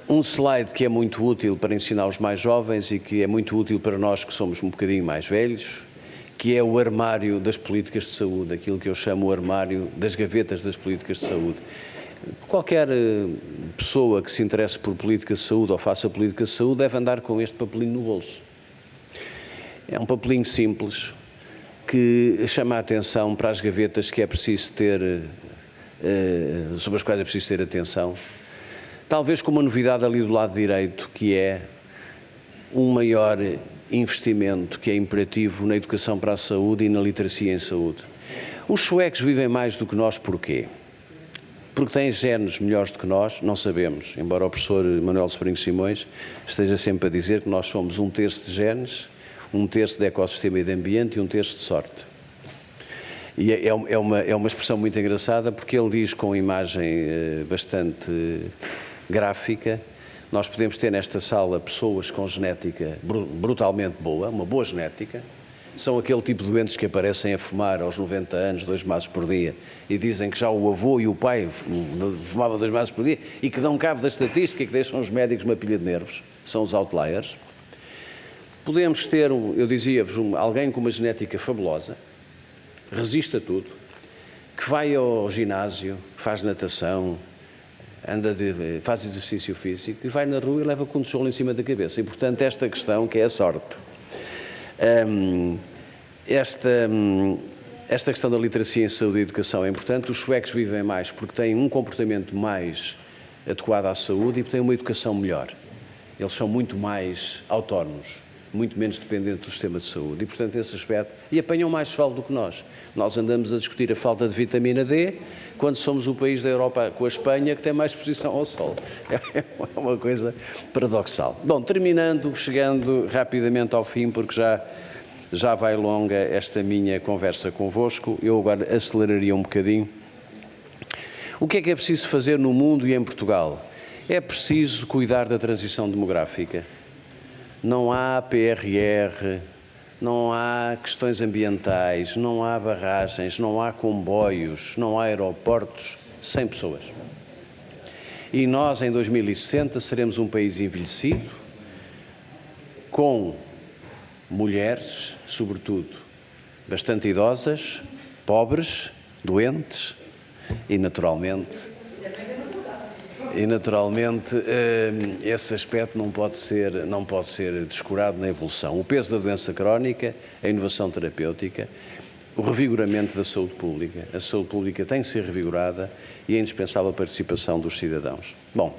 um slide que é muito útil para ensinar os mais jovens e que é muito útil para nós que somos um bocadinho mais velhos, que é o armário das políticas de saúde, aquilo que eu chamo o armário das gavetas das políticas de saúde. Qualquer pessoa que se interesse por políticas de saúde ou faça políticas de saúde deve andar com este papelinho no bolso. É um papelinho simples que chama a atenção para as gavetas que é preciso ter, sobre as quais é preciso ter atenção. Talvez com uma novidade ali do lado direito, que é um maior investimento que é imperativo na educação para a saúde e na literacia em saúde. Os suecos vivem mais do que nós porquê? Porque têm genes melhores do que nós? Não sabemos, embora o professor Manuel Sobrinho Simões esteja sempre a dizer que nós somos 1/3 de genes, 1/3 de ecossistema e de ambiente e 1/3 de sorte. E é uma expressão muito engraçada porque ele diz com imagem bastante gráfica: nós podemos ter nesta sala pessoas com genética brutalmente boa, uma boa genética, são aquele tipo de doentes que aparecem a fumar aos 90 anos, 2 maços por dia, e dizem que já o avô e o pai fumavam 2 maços por dia e que dão cabo da estatística e que deixam os médicos uma pilha de nervos, são os outliers. Podemos ter, eu dizia-vos, alguém com uma genética fabulosa, resiste a tudo, que vai ao ginásio, faz natação, faz exercício físico e vai na rua e leva com um tijolo em cima da cabeça. E, portanto, esta questão que é a sorte. Esta questão da literacia em saúde e educação é importante. Os suecos vivem mais porque têm um comportamento mais adequado à saúde e têm uma educação melhor. Eles são muito mais autónomos, muito menos dependentes do sistema de saúde e, portanto, esse aspecto, e apanham mais sol do que nós. Nós andamos a discutir a falta de vitamina D quando somos o país da Europa com a Espanha que tem mais exposição ao sol. É uma coisa paradoxal. Bom, terminando, chegando rapidamente ao fim, porque já vai longa esta minha conversa convosco, eu agora aceleraria um bocadinho. O que é preciso fazer no mundo e em Portugal? É preciso cuidar da transição demográfica. Não há PRR, não há questões ambientais, não há barragens, não há comboios, não há aeroportos sem pessoas. E nós, em 2060, seremos um país envelhecido, com mulheres, sobretudo, bastante idosas, pobres, doentes e, naturalmente, esse aspecto não pode ser descurado na evolução. O peso da doença crónica, a inovação terapêutica, o revigoramento da saúde pública. A saúde pública tem que ser revigorada e é indispensável a participação dos cidadãos. Bom,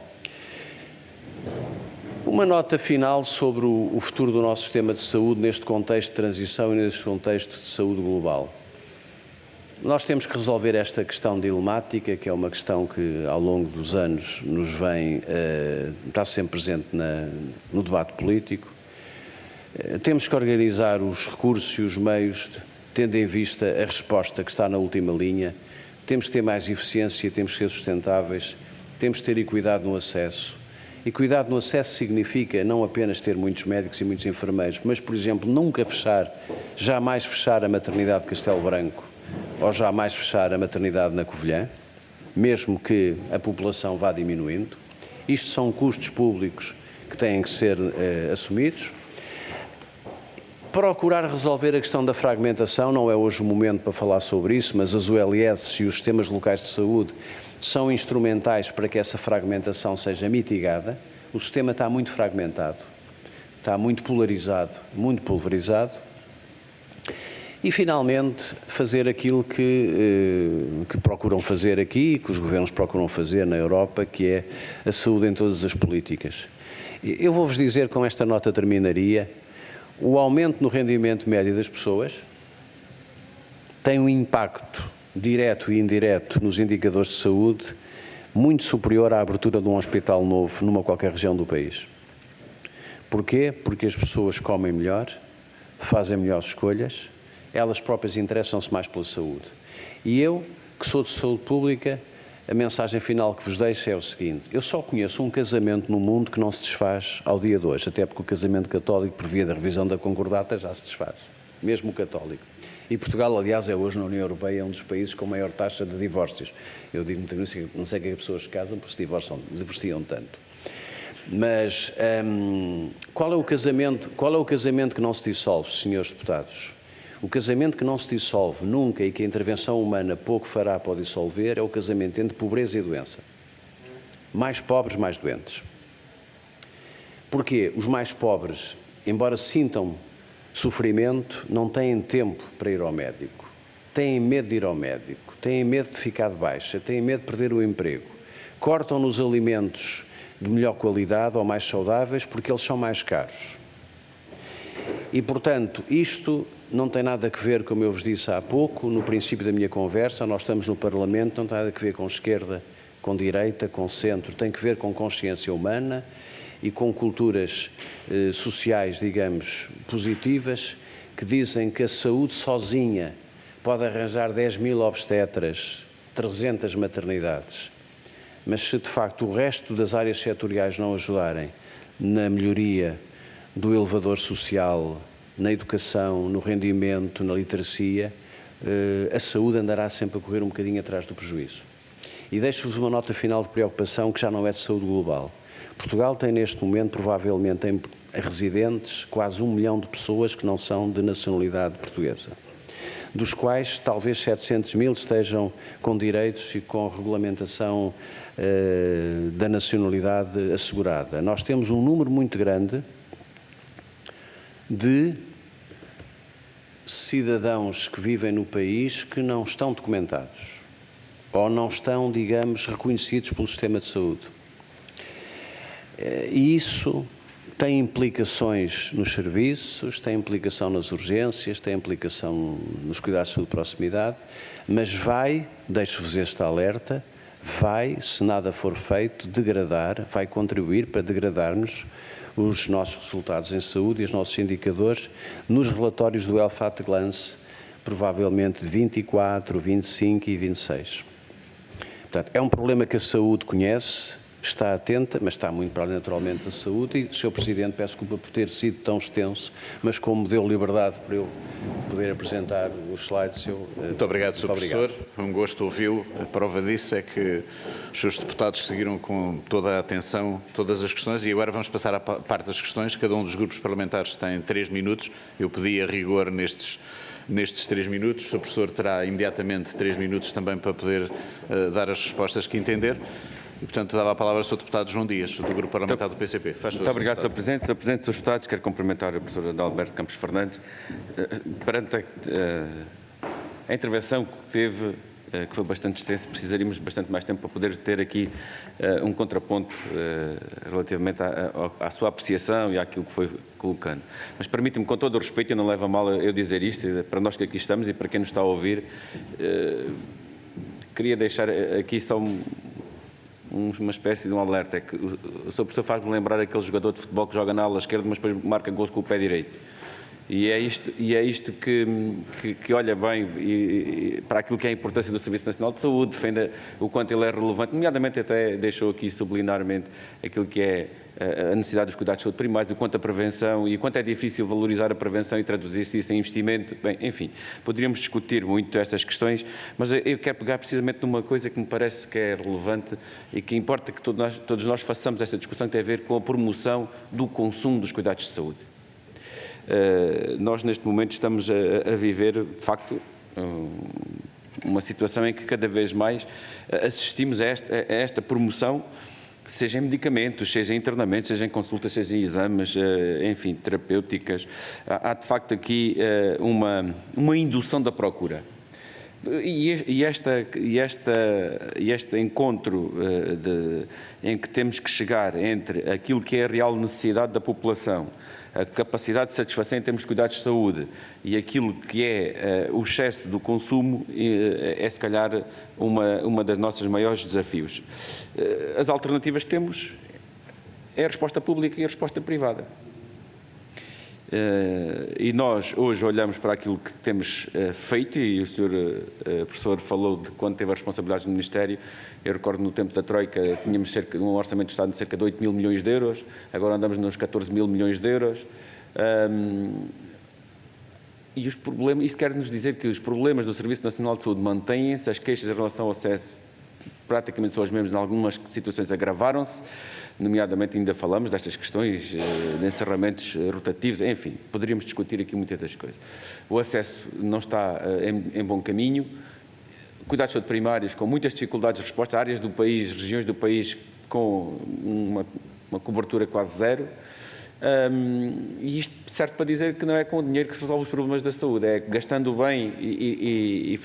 uma nota final sobre o futuro do nosso sistema de saúde neste contexto de transição e neste contexto de saúde global. Nós temos que resolver esta questão dilemática, que é uma questão que ao longo dos anos nos vem, está sempre presente no debate político. Temos que organizar os recursos e os meios, tendo em vista a resposta que está na última linha. Temos que ter mais eficiência, temos que ser sustentáveis, temos que ter equidade no acesso. Equidade no acesso significa não apenas ter muitos médicos e muitos enfermeiros, mas, por exemplo, jamais fechar a maternidade de Castelo Branco, ou jamais fechar a maternidade na Covilhã, mesmo que a população vá diminuindo. Isto são custos públicos que têm que ser assumidos. Procurar resolver a questão da fragmentação, não é hoje o momento para falar sobre isso, mas as ULS e os sistemas locais de saúde são instrumentais para que essa fragmentação seja mitigada. O sistema está muito fragmentado, está muito polarizado, muito pulverizado. E, finalmente, fazer aquilo que procuram fazer aqui, que os governos procuram fazer na Europa, que é a saúde em todas as políticas. Eu vou-vos dizer, com esta nota terminaria, o aumento no rendimento médio das pessoas tem um impacto direto e indireto nos indicadores de saúde muito superior à abertura de um hospital novo numa qualquer região do país. Porquê? Porque as pessoas comem melhor, fazem melhores escolhas, elas próprias interessam-se mais pela saúde. E eu, que sou de saúde pública, a mensagem final que vos deixo é o seguinte: eu só conheço um casamento no mundo que não se desfaz ao dia de hoje, até porque o casamento católico, por via da revisão da concordata, já se desfaz, mesmo o católico. E Portugal, aliás, é hoje na União Europeia um dos países com maior taxa de divórcios. Eu digo muitas vezes que não sei que as pessoas se casam porque se divorciam tanto. Mas qual é o casamento que não se dissolve, senhores deputados? O casamento que não se dissolve nunca e que a intervenção humana pouco fará para o dissolver é o casamento entre pobreza e doença. Mais pobres, mais doentes. Porquê? Os mais pobres, embora sintam sofrimento, não têm tempo para ir ao médico. Têm medo de ir ao médico, têm medo de ficar de baixa, têm medo de perder o emprego. Cortam nos alimentos de melhor qualidade ou mais saudáveis porque eles são mais caros. E, portanto, isto não tem nada a ver, como eu vos disse há pouco, no princípio da minha conversa, nós estamos no Parlamento, não tem nada a ver com esquerda, com direita, com centro, tem que ver com consciência humana e com culturas sociais, digamos, positivas, que dizem que a saúde sozinha pode arranjar 10.000 obstetras, 300 maternidades, mas se de facto o resto das áreas setoriais não ajudarem na melhoria do elevador social, na educação, no rendimento, na literacia, a saúde andará sempre a correr um bocadinho atrás do prejuízo. E deixo-vos uma nota final de preocupação que já não é de saúde global. Portugal tem neste momento, provavelmente, em residentes, quase 1 milhão de pessoas que não são de nacionalidade portuguesa, dos quais talvez 700.000 estejam com direitos e com regulamentação da nacionalidade assegurada. Nós temos um número muito grande de cidadãos que vivem no país que não estão documentados ou não estão, digamos, reconhecidos pelo sistema de saúde. E isso tem implicações nos serviços, tem implicação nas urgências, tem implicação nos cuidados de saúde de proximidade, mas vai, deixo-vos este alerta, vai, se nada for feito, degradar, vai contribuir para degradar-nos os nossos resultados em saúde e os nossos indicadores nos relatórios do Health at a Glance, provavelmente de 24, 25 e 26. Portanto, é um problema que a saúde conhece, está atenta, mas está muito para além naturalmente da saúde e, Sr. Presidente, peço desculpa por ter sido tão extenso, mas como deu liberdade para eu poder apresentar os slides, eu... Muito obrigado, Sr. Professor. Foi um gosto ouvi-lo. A prova disso é que os seus deputados seguiram com toda a atenção todas as questões e agora vamos passar à parte das questões. Cada um dos grupos parlamentares tem 3 minutos. Eu pedi a rigor nestes 3 minutos. O Sr. Professor terá imediatamente 3 minutos também para poder dar as respostas que entender. E, portanto, dava a palavra ao Sr. Deputado João Dias, do Grupo Parlamentar do PCP. Muito obrigado, Sr. Presidente. Sr. Presidente, Srs. Deputados, quero cumprimentar a professora Adalberto Campos Fernandes perante a intervenção que teve, que foi bastante extensa. Precisaríamos de bastante mais tempo para poder ter aqui um contraponto relativamente à sua apreciação e àquilo que foi colocando. Mas permite-me, com todo o respeito, e não leva a mal eu dizer isto, para nós que aqui estamos e para quem nos está a ouvir, queria deixar aqui só uma espécie de um alerta, é que o Sr. Professor faz-me lembrar aquele jogador de futebol que joga na ala esquerda, mas depois marca gols com o pé direito. E é isto que olha bem e para aquilo que é a importância do Serviço Nacional de Saúde, defende o quanto ele é relevante, nomeadamente até deixou aqui subliminarmente aquilo que é a necessidade dos cuidados de saúde primários, o quanto a prevenção e o quanto é difícil valorizar a prevenção e traduzir isso em investimento. Bem, enfim, poderíamos discutir muito estas questões, mas eu quero pegar precisamente numa coisa que me parece que é relevante e que importa que todos nós façamos esta discussão, que tem a ver com a promoção do consumo dos cuidados de saúde. Nós, neste momento, estamos a viver, de facto, uma situação em que cada vez mais assistimos a esta promoção, seja em medicamentos, seja em internamentos, seja em consultas, seja em exames, enfim, terapêuticas. Há, de facto, aqui uma indução da procura. E este encontro em que temos que chegar entre aquilo que é a real necessidade da população, a capacidade de satisfação em termos de cuidados de saúde e aquilo que é o excesso do consumo é se calhar uma das nossos maiores desafios. As alternativas que temos é a resposta pública e a resposta privada. E nós hoje olhamos para aquilo que temos feito, e o Sr. Professor falou de quando teve a responsabilidade do Ministério. Eu recordo no tempo da Troika tínhamos um orçamento de Estado de cerca de 8 mil milhões de euros, agora andamos nos 14 mil milhões de euros. E os problemas, isto quer nos dizer que os problemas do Serviço Nacional de Saúde mantêm-se, as queixas em relação ao acesso praticamente são as mesmas, em algumas situações agravaram-se, nomeadamente ainda falamos destas questões de encerramentos rotativos, enfim, poderíamos discutir aqui muitas das coisas. O acesso não está em bom caminho, cuidados de saúde primários com muitas dificuldades de resposta, áreas do país, regiões do país com uma cobertura quase zero, e isto serve para dizer que não é com o dinheiro que se resolve os problemas da saúde, é gastando bem e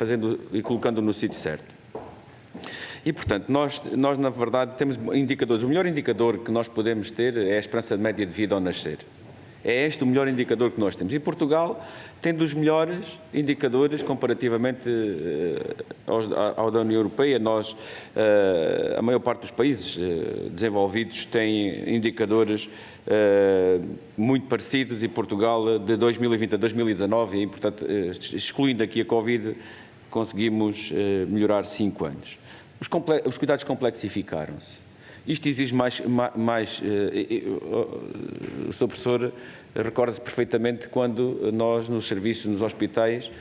colocando no sítio certo. E, portanto, nós, na verdade, temos indicadores. O melhor indicador que nós podemos ter é a esperança média de vida ao nascer. É este o melhor indicador que nós temos. E Portugal tem dos melhores indicadores comparativamente ao da União Europeia. A maior parte dos países desenvolvidos tem indicadores muito parecidos, e Portugal, de 2020 a 2019, e, portanto, excluindo aqui a Covid, conseguimos melhorar 5 anos. Os cuidados complexificaram-se. Isto exige mais o Sr. Professor recorda-se perfeitamente quando nós, nos serviços, nos hospitais,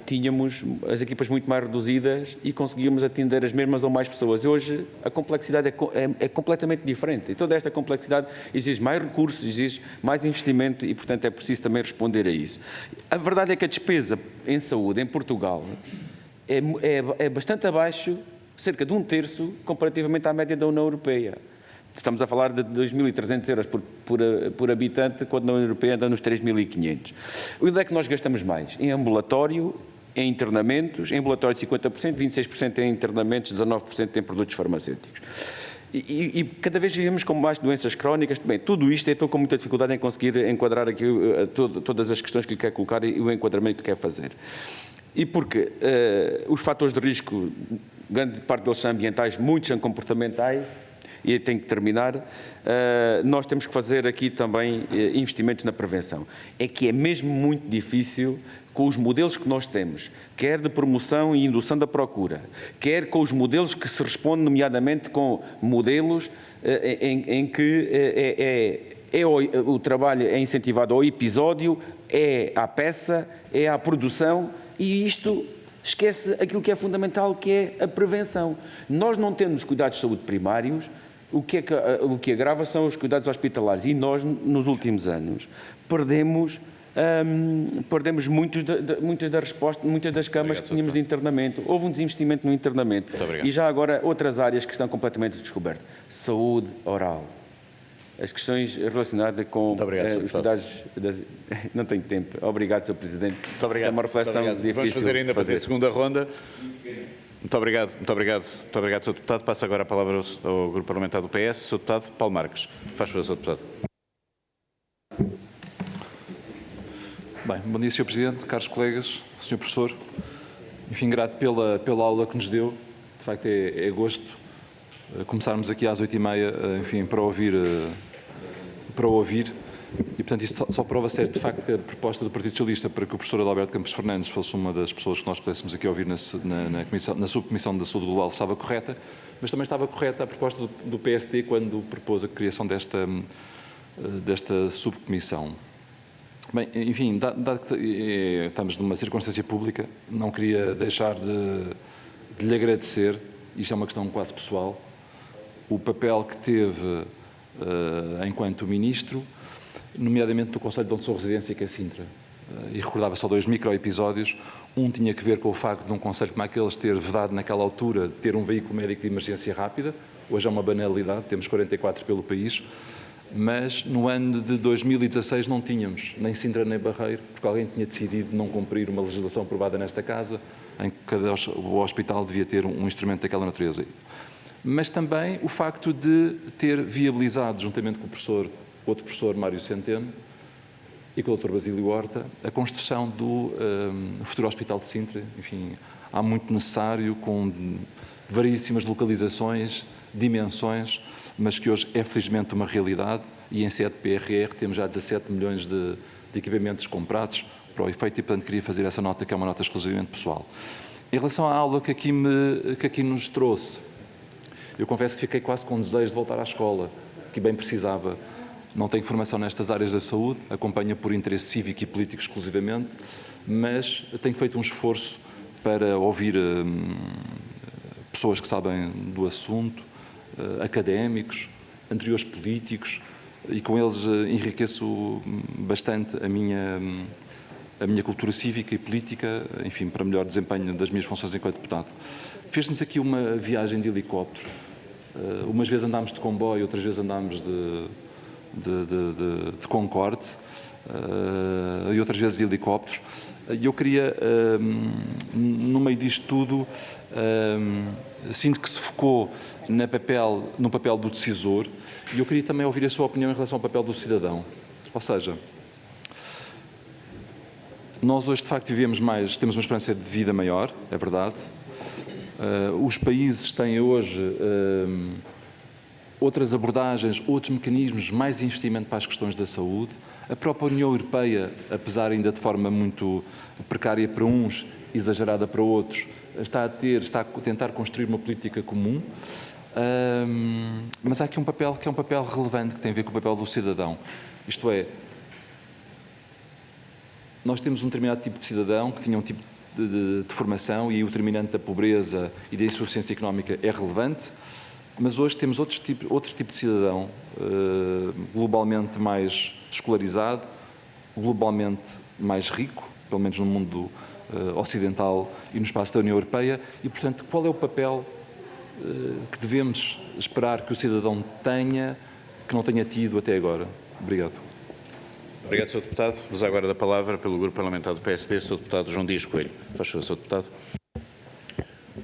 tínhamos as equipas muito mais reduzidas e conseguíamos atender as mesmas ou mais pessoas. Hoje a complexidade é completamente diferente, e toda esta complexidade exige mais recursos, exige mais investimento, e, portanto, é preciso também responder a isso. A verdade é que a despesa em saúde em Portugal é bastante abaixo, cerca de 1/3, comparativamente à média da União Europeia. Estamos a falar de 2.300 euros por habitante, quando na União Europeia anda nos 3.500. Onde é que nós gastamos mais? Em ambulatório, em internamentos, em ambulatório 50%, 26% em internamentos, 19% em produtos farmacêuticos. E cada vez vivemos com mais doenças crónicas. Bem, tudo isto, eu estou com muita dificuldade em conseguir enquadrar aqui todas as questões que lhe quer colocar e o enquadramento que quer fazer. E porque os fatores de risco, grande parte deles são ambientais, muitos são comportamentais, e tenho que terminar, nós temos que fazer aqui também investimentos na prevenção. É que é mesmo muito difícil, com os modelos que nós temos, quer de promoção e indução da procura, quer com os modelos que se respondem, nomeadamente com modelos em que o trabalho é incentivado ao episódio, é à peça, é à produção, e isto esquece aquilo que é fundamental, que é a prevenção. Nós não temos cuidados de saúde primários, o que agrava são os cuidados hospitalares, e nós, nos últimos anos, perdemos muitas das camas que tínhamos de internamento. Houve um desinvestimento no internamento. E já agora outras áreas que estão completamente descobertas. Saúde oral. As questões relacionadas com os cuidados... Não tenho tempo. Obrigado, Sr. Presidente. Muito obrigado. Isto é uma reflexão difícil. Vamos fazer ainda para a segunda ronda. Muito obrigado, Sr. Deputado. Passo agora a palavra ao Grupo Parlamentar do PS, Sr. Deputado Paulo Marques. Faz favor, Sr. Deputado. Bem, bom dia, Sr. Presidente, caros colegas, Sr. Professor. Enfim, grato pela aula que nos deu. De facto, é gosto começarmos aqui às 8h30, enfim, para ouvir. E, portanto, isto só prova ser, de facto, que a proposta do Partido Socialista para que o professor Adalberto Campos Fernandes fosse uma das pessoas que nós pudéssemos aqui ouvir na subcomissão da saúde global estava correta, mas também estava correta a proposta do PSD quando propôs a criação desta subcomissão. Bem, enfim, dado que estamos numa circunstância pública, não queria deixar de lhe agradecer, isto é uma questão quase pessoal, o papel que teve enquanto Ministro, nomeadamente do Conselho de onde sou residência, que é Sintra. E recordava só 2 microepisódios. Um tinha que ver com o facto de um Conselho como aqueles ter vedado naquela altura ter um veículo médico de emergência rápida. Hoje é uma banalidade, temos 44 pelo país. Mas no ano de 2016 não tínhamos nem Sintra nem Barreiro, porque alguém tinha decidido não cumprir uma legislação aprovada nesta casa, em que o hospital devia ter um instrumento daquela natureza. Mas também o facto de ter viabilizado, juntamente com o outro professor Mário Centeno e com o Dr. Basílio Horta, a construção do futuro Hospital de Sintra. Enfim, há muito necessário, com variedíssimas localizações, dimensões, mas que hoje é felizmente uma realidade. e em sede PRR temos já 17 milhões de equipamentos comprados para o efeito e, portanto, queria fazer essa nota, que é uma nota exclusivamente pessoal. Em relação à aula que aqui nos trouxe, eu confesso que fiquei quase com desejo de voltar à escola, que bem precisava. Não tenho formação nestas áreas da saúde, acompanho por interesse cívico e político exclusivamente, mas tenho feito um esforço para ouvir pessoas que sabem do assunto, académicos, anteriores políticos, e com eles enriqueço bastante a minha cultura cívica e política, enfim, para melhor desempenho das minhas funções enquanto deputado. Fez-nos aqui uma viagem de helicóptero. Umas vezes andámos de comboio, outras vezes andámos de Concorde, e outras vezes de helicópteros. E eu queria, no meio disto tudo, sinto que se focou no papel do decisor, e eu queria também ouvir a sua opinião em relação ao papel do cidadão. Ou seja, nós hoje de facto temos uma esperança de vida maior, é verdade. Os países têm hoje outras abordagens, outros mecanismos, mais investimento para as questões da saúde. A própria União Europeia, apesar ainda de forma muito precária para uns, exagerada para outros, está a tentar construir uma política comum. Mas há aqui um papel que é um papel relevante, que tem a ver com o papel do cidadão. Isto é, nós temos um determinado tipo de cidadão que tinha um tipo de formação, e o determinante da pobreza e da insuficiência económica é relevante, mas hoje temos outro tipo de cidadão, globalmente mais escolarizado, globalmente mais rico, pelo menos no mundo ocidental e no espaço da União Europeia, e, portanto, qual é o papel que devemos esperar que o cidadão tenha, que não tenha tido até agora? Obrigado. Obrigado, Sr. Deputado. Uso agora da palavra pelo Grupo Parlamentar do PSD, Sr. Deputado João Dias Coelho. Faz favor, Sr. Deputado.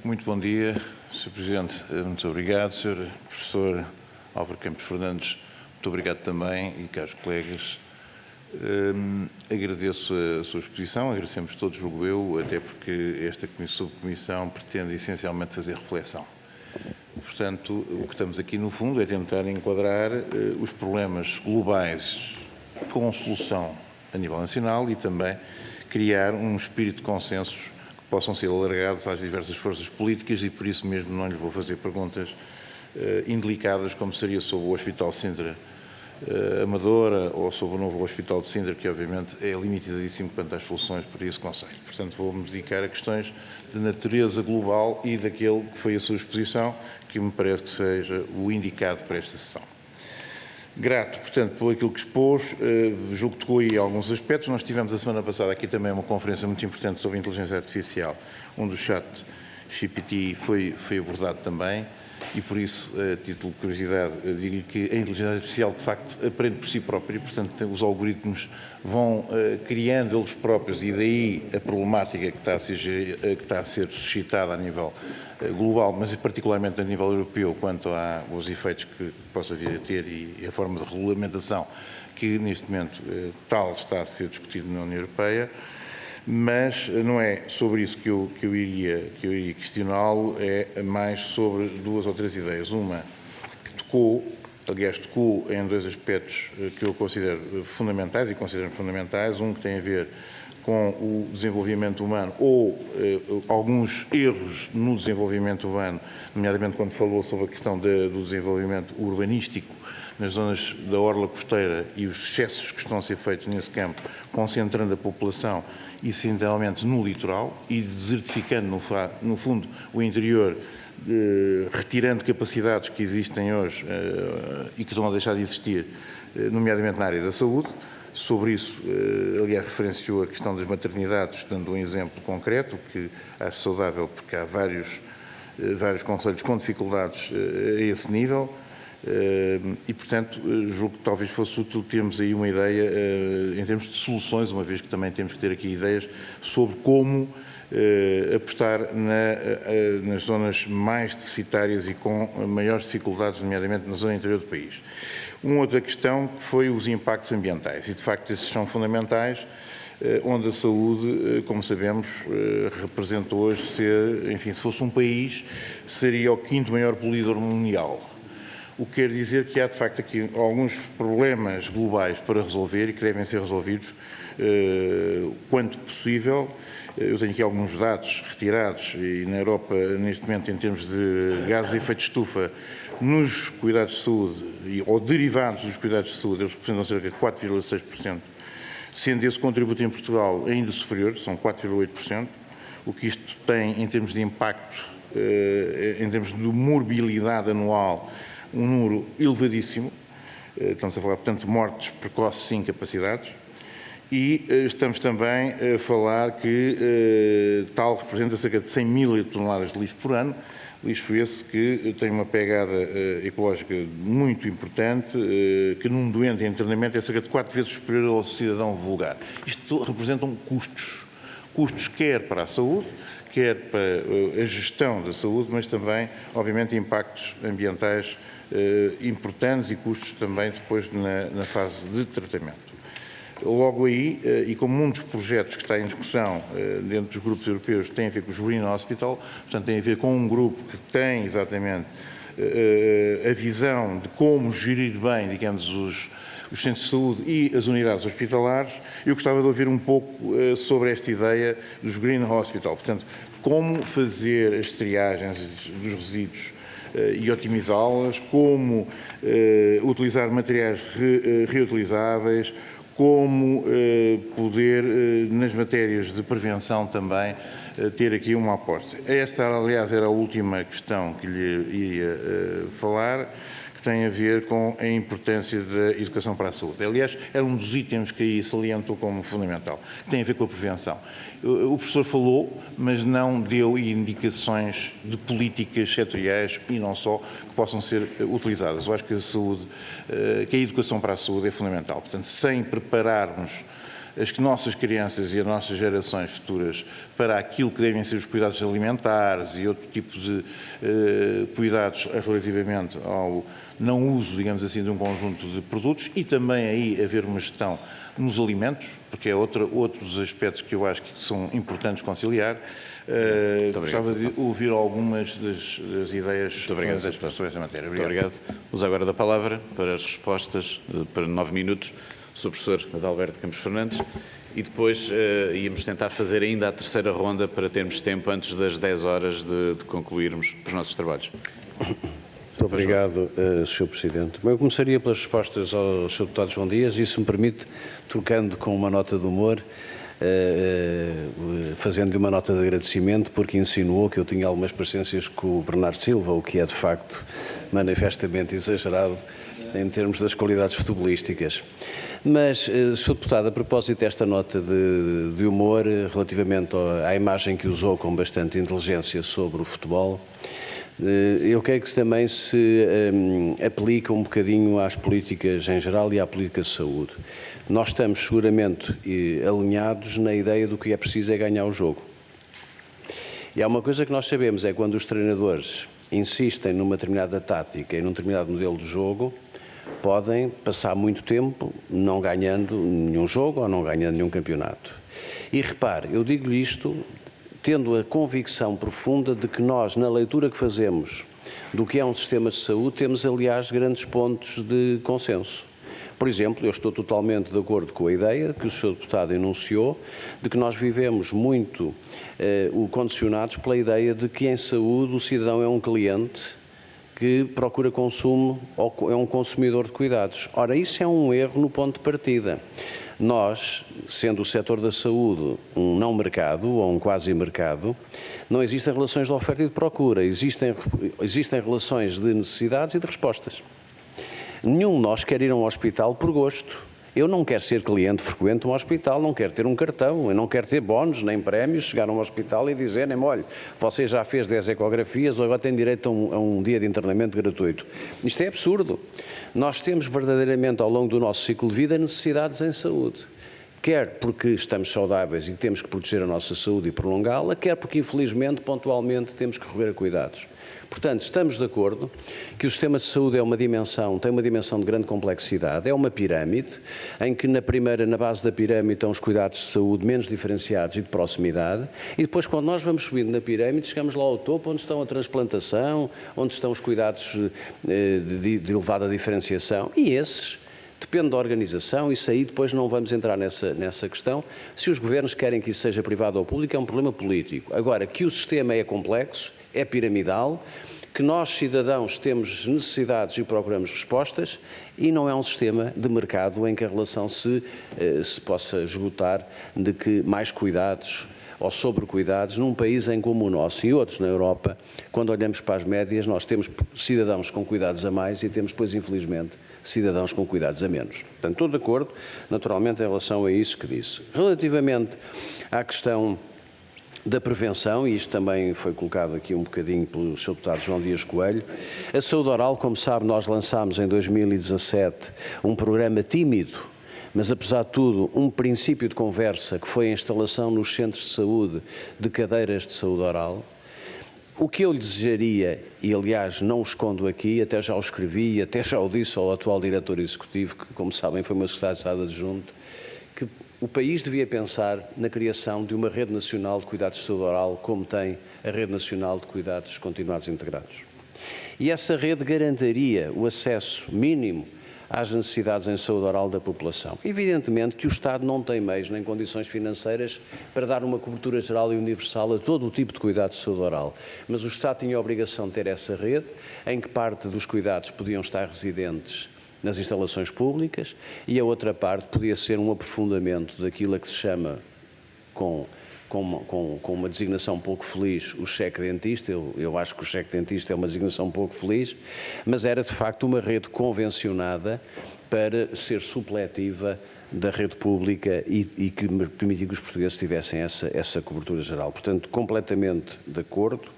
Muito bom dia, Sr. Presidente. Muito obrigado, Sr. Professor Álvaro Campos Fernandes. Muito obrigado também, e caros colegas. Agradeço a sua exposição, agradecemos todos, julgo eu, até porque esta subcomissão pretende essencialmente fazer reflexão. Portanto, o que estamos aqui, no fundo, é tentar enquadrar os problemas globais com solução a nível nacional e também criar um espírito de consensos que possam ser alargados às diversas forças políticas, e por isso mesmo não lhe vou fazer perguntas indelicadas, como seria sobre o Hospital Sintra Amadora ou sobre o novo Hospital de Sintra, que obviamente é limitadíssimo quanto às soluções para esse concelho. Portanto, vou-me dedicar a questões de natureza global e daquele que foi a sua exposição, que me parece que seja o indicado para esta sessão. Grato, portanto, por aquilo que expôs, julgo que tocou aí alguns aspectos. Nós tivemos a semana passada aqui também uma conferência muito importante sobre inteligência artificial, onde o chat GPT foi abordado também, e por isso, a título de curiosidade, digo-lhe que a inteligência artificial, de facto, aprende por si própria, e, portanto, os algoritmos vão criando eles próprios, e daí a problemática que está a ser suscitada a nível global, mas particularmente a nível europeu, quanto aos efeitos que possa vir a ter e a forma de regulamentação que, neste momento, tal está a ser discutido na União Europeia. Mas não é sobre isso que eu iria questioná-lo, é mais sobre duas ou três ideias. Uma que tocou em dois aspectos que eu considero fundamentais, e consideramos fundamentais. Um que tem a ver com o desenvolvimento humano ou alguns erros no desenvolvimento humano, nomeadamente quando falou sobre a questão do desenvolvimento urbanístico nas zonas da orla costeira e os excessos que estão a ser feitos nesse campo, concentrando a população essencialmente no litoral e desertificando, no fundo, o interior, retirando capacidades que existem hoje e que estão a deixar de existir, nomeadamente na área da saúde. Sobre isso, aliás, referenciou a questão das maternidades, dando um exemplo concreto, que acho saudável, porque há vários concelhos com dificuldades a esse nível. E, portanto, julgo que talvez fosse útil termos aí uma ideia em termos de soluções, uma vez que também temos que ter aqui ideias sobre como apostar nas zonas mais deficitárias e com maiores dificuldades, nomeadamente na zona interior do país. Uma outra questão foi os impactos ambientais, e de facto esses são fundamentais, onde a saúde, como sabemos, representa hoje ser, enfim, se fosse um país, seria o 5º maior poluidor mundial. o que quer dizer que há, de facto, aqui alguns problemas globais para resolver e que devem ser resolvidos quanto possível. Eu tenho aqui alguns dados retirados e na Europa, neste momento, em termos de gases de efeito de estufa, nos cuidados de saúde ou derivados dos cuidados de saúde, eles representam cerca de 4,6%, sendo esse contributo em Portugal ainda superior, são 4,8%, o que isto tem em termos de impacto, em termos de morbilidade anual, um número elevadíssimo. Estamos a falar, portanto, de mortes precoces e incapacitados. E estamos também a falar que tal representa cerca de 100 mil toneladas de lixo por ano, lixo esse que tem uma pegada ecológica muito importante, que num doente em internamento é cerca de 4 vezes superior ao cidadão vulgar. Isto representam custos quer para a saúde, quer para a gestão da saúde, mas também, obviamente, impactos ambientais importantes e custos também depois na fase de tratamento. Logo aí, e como um dos projetos que está em discussão dentro dos grupos europeus tem a ver com os Green Hospital, portanto tem a ver com um grupo que tem exatamente a visão de como gerir bem, digamos, os centros de saúde e as unidades hospitalares, eu gostava de ouvir um pouco sobre esta ideia dos Green Hospital, portanto, como fazer as triagens dos resíduos e otimizá-las, como utilizar materiais reutilizáveis, como poder, nas matérias de prevenção também, ter aqui uma aposta. Esta, aliás, era a última questão que lhe ia falar, que tem a ver com a importância da educação para a saúde. Aliás, era um dos itens que aí salientou como fundamental, que tem a ver com a prevenção. O professor falou, mas não deu indicações de políticas setoriais e não só, que possam ser utilizadas. Eu acho que a saúde, que a educação para a saúde é fundamental. Portanto, sem prepararmos as nossas crianças e as nossas gerações futuras para aquilo que devem ser os cuidados alimentares e outro tipo de cuidados relativamente ao não uso, digamos assim, de um conjunto de produtos e também aí haver uma gestão nos alimentos, porque é outros aspectos que eu acho que são importantes conciliar. Gostava de ouvir algumas das ideias das pessoas nesta matéria. Muito obrigado. Uso agora da palavra para as respostas, para 9 minutos, o Sr. Professor Adalberto Campos Fernandes e depois íamos tentar fazer ainda a terceira ronda para termos tempo antes das 10 horas de concluirmos os nossos trabalhos. Muito obrigado, Sr. Presidente. Eu começaria pelas respostas ao Sr. Deputado João Dias e, se me permite, trocando com uma nota de humor, fazendo-lhe uma nota de agradecimento, porque insinuou que eu tinha algumas parecências com o Bernardo Silva, o que é, de facto, manifestamente exagerado em termos das qualidades futebolísticas. Mas, Sr. Deputado, a propósito desta nota de humor, relativamente à imagem que usou com bastante inteligência sobre o futebol, eu quero que também se aplique um bocadinho às políticas em geral e à política de saúde. Nós estamos seguramente alinhados na ideia do que é preciso é ganhar o jogo. E há uma coisa que nós sabemos, é quando os treinadores insistem numa determinada tática e num determinado modelo de jogo, podem passar muito tempo não ganhando nenhum jogo ou não ganhando nenhum campeonato. E repare, eu digo-lhe isto tendo a convicção profunda de que nós, na leitura que fazemos do que é um sistema de saúde, temos, aliás, grandes pontos de consenso. Por exemplo, eu estou totalmente de acordo com a ideia que o Sr. Deputado enunciou, de que nós vivemos muito condicionados pela ideia de que em saúde o cidadão é um cliente que procura consumo ou é um consumidor de cuidados. Ora, isso é um erro no ponto de partida. Nós, sendo o setor da saúde um não-mercado ou um quasi-mercado, não existem relações de oferta e de procura, existem relações de necessidades e de respostas. Nenhum de nós quer ir a um hospital por gosto. Eu não quero ser cliente frequente de um hospital, não quero ter um cartão, eu não quero ter bónus nem prémios, chegar a um hospital e dizerem-me, olha, você já fez 10 ecografias, agora tem direito a um dia de internamento gratuito. Isto é absurdo. Nós temos verdadeiramente ao longo do nosso ciclo de vida necessidades em saúde. quer porque estamos saudáveis e temos que proteger a nossa saúde e prolongá-la, quer porque, infelizmente, pontualmente, temos que recorrer a cuidados. Portanto, estamos de acordo que o sistema de saúde tem uma dimensão de grande complexidade, é uma pirâmide, em que na base da pirâmide estão os cuidados de saúde menos diferenciados e de proximidade, e depois, quando nós vamos subindo na pirâmide, chegamos lá ao topo, onde estão a transplantação, onde estão os cuidados de elevada diferenciação, e esses depende da organização, isso aí depois não vamos entrar nessa questão. Se os governos querem que isso seja privado ou público, é um problema político. Agora, que o sistema é complexo, é piramidal, que nós, cidadãos, temos necessidades e procuramos respostas, e não é um sistema de mercado em que a relação se possa esgotar de que mais cuidados ou sobrecuidados num país como o nosso e outros na Europa, quando olhamos para as médias, nós temos cidadãos com cuidados a mais e temos, pois, infelizmente, cidadãos com cuidados a menos. Portanto, estou de acordo, naturalmente, em relação a isso que disse. Relativamente à questão da prevenção, e isto também foi colocado aqui um bocadinho pelo Sr. Deputado João Dias Coelho, a saúde oral, como sabe, nós lançámos em 2017 um programa tímido, mas, apesar de tudo, um princípio de conversa, que foi a instalação nos centros de saúde de cadeiras de saúde oral. O que eu lhe desejaria, e aliás não o escondo aqui, até já o escrevi, até já o disse ao atual diretor executivo, que, como sabem, foi meu secretário de Estado adjunto, que o país devia pensar na criação de uma rede nacional de cuidados de saúde oral, como tem a Rede Nacional de Cuidados Continuados Integrados. E essa rede garantiria o acesso mínimo às necessidades em saúde oral da população. Evidentemente que o Estado não tem meios nem condições financeiras para dar uma cobertura geral e universal a todo o tipo de cuidados de saúde oral, mas o Estado tinha a obrigação de ter essa rede, em que parte dos cuidados podiam estar residentes nas instalações públicas e a outra parte podia ser um aprofundamento daquilo a que se chama, com uma designação um pouco feliz, o cheque dentista. Eu acho que o cheque dentista é uma designação um pouco feliz, mas era de facto uma rede convencionada para ser supletiva da rede pública e que permitia que os portugueses tivessem essa cobertura geral. Portanto, completamente de acordo.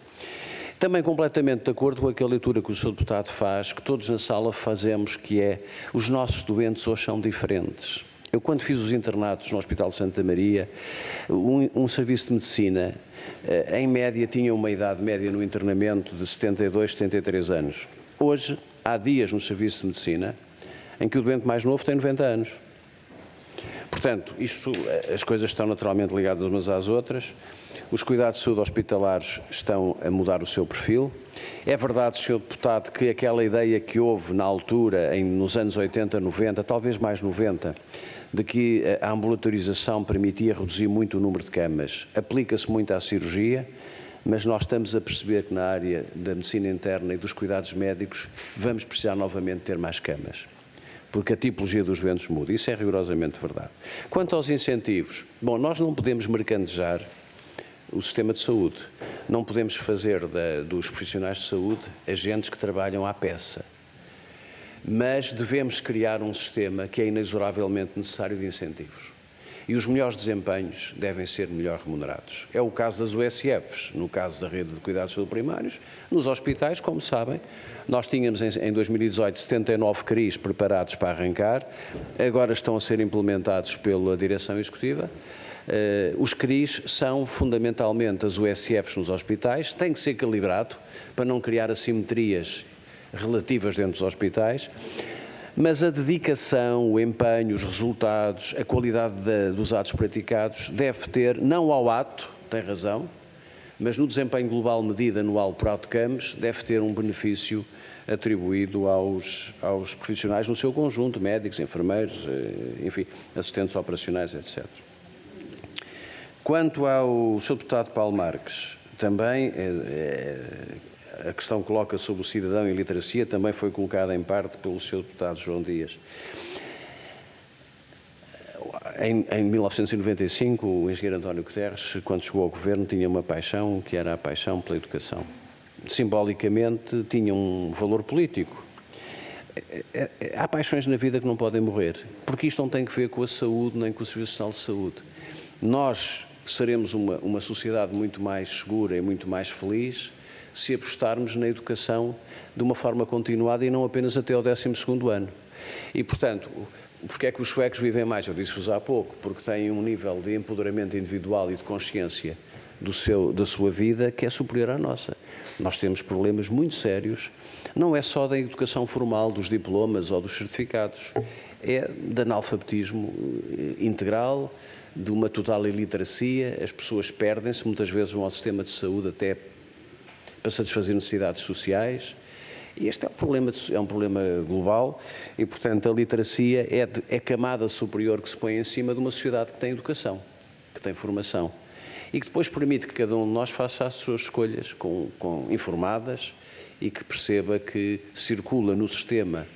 Também completamente de acordo com aquela leitura que o Sr. Deputado faz, que todos na sala fazemos, que é: os nossos doentes hoje são diferentes. Eu, quando fiz os internatos no Hospital de Santa Maria, um serviço de medicina, em média, tinha uma idade média no internamento de 72, 73 anos. Hoje, há dias no serviço de medicina em que o doente mais novo tem 90 anos. Portanto, as coisas estão naturalmente ligadas umas às outras. Os cuidados de saúde hospitalares estão a mudar o seu perfil. É verdade, Sr. Deputado, que aquela ideia que houve na altura, nos anos 80, 90, talvez mais 90, de que a ambulatorização permitia reduzir muito o número de camas, aplica-se muito à cirurgia, mas nós estamos a perceber que na área da medicina interna e dos cuidados médicos vamos precisar novamente ter mais camas, porque a tipologia dos doentes muda. Isso é rigorosamente verdade. Quanto aos incentivos, bom, nós não podemos mercantijar o sistema de saúde. Não podemos fazer dos profissionais de saúde agentes que trabalham à peça. Mas devemos criar um sistema que é inexoravelmente necessário de incentivos. E os melhores desempenhos devem ser melhor remunerados. É o caso das USFs, no caso da rede de cuidados de saúde primários. Nos hospitais, como sabem, nós tínhamos em 2018 79 CRIs preparados para arrancar, agora estão a ser implementados pela direção executiva. Os CRIs são fundamentalmente as USFs nos hospitais, tem que ser calibrado para não criar assimetrias relativas dentro dos hospitais, mas a dedicação, o empenho, os resultados, a qualidade dos atos praticados deve ter, não ao ato, tem razão, mas no desempenho global medido anual por outcomes, deve ter um benefício atribuído aos profissionais no seu conjunto, médicos, enfermeiros, enfim, assistentes operacionais, etc. Quanto ao Sr. Deputado Paulo Marques, também a questão que coloca sobre o cidadão e a literacia também foi colocada em parte pelo Sr. Deputado João Dias. Em 1995, o engenheiro António Guterres, quando chegou ao governo, tinha uma paixão, que era a paixão pela educação. Simbolicamente, tinha um valor político. Há paixões na vida que não podem morrer, porque isto não tem que ver com a saúde nem com o Serviço Nacional de Saúde. Nós seremos uma sociedade muito mais segura e muito mais feliz se apostarmos na educação de uma forma continuada e não apenas até ao 12º ano. E, portanto, Porque é que os suecos vivem mais? Eu disse-vos há pouco, porque têm um nível de empoderamento individual e de consciência da sua vida que é superior à nossa. Nós temos problemas muito sérios, não é só da educação formal, dos diplomas ou dos certificados, é de analfabetismo integral, de uma total iliteracia, as pessoas perdem-se, muitas vezes vão ao sistema de saúde até para satisfazer necessidades sociais. E este é um problema global e, portanto, a literacia é a camada superior que se põe em cima de uma sociedade que tem educação, que tem formação e que depois permite que cada um de nós faça as suas escolhas informadas e que perceba que circula no sistema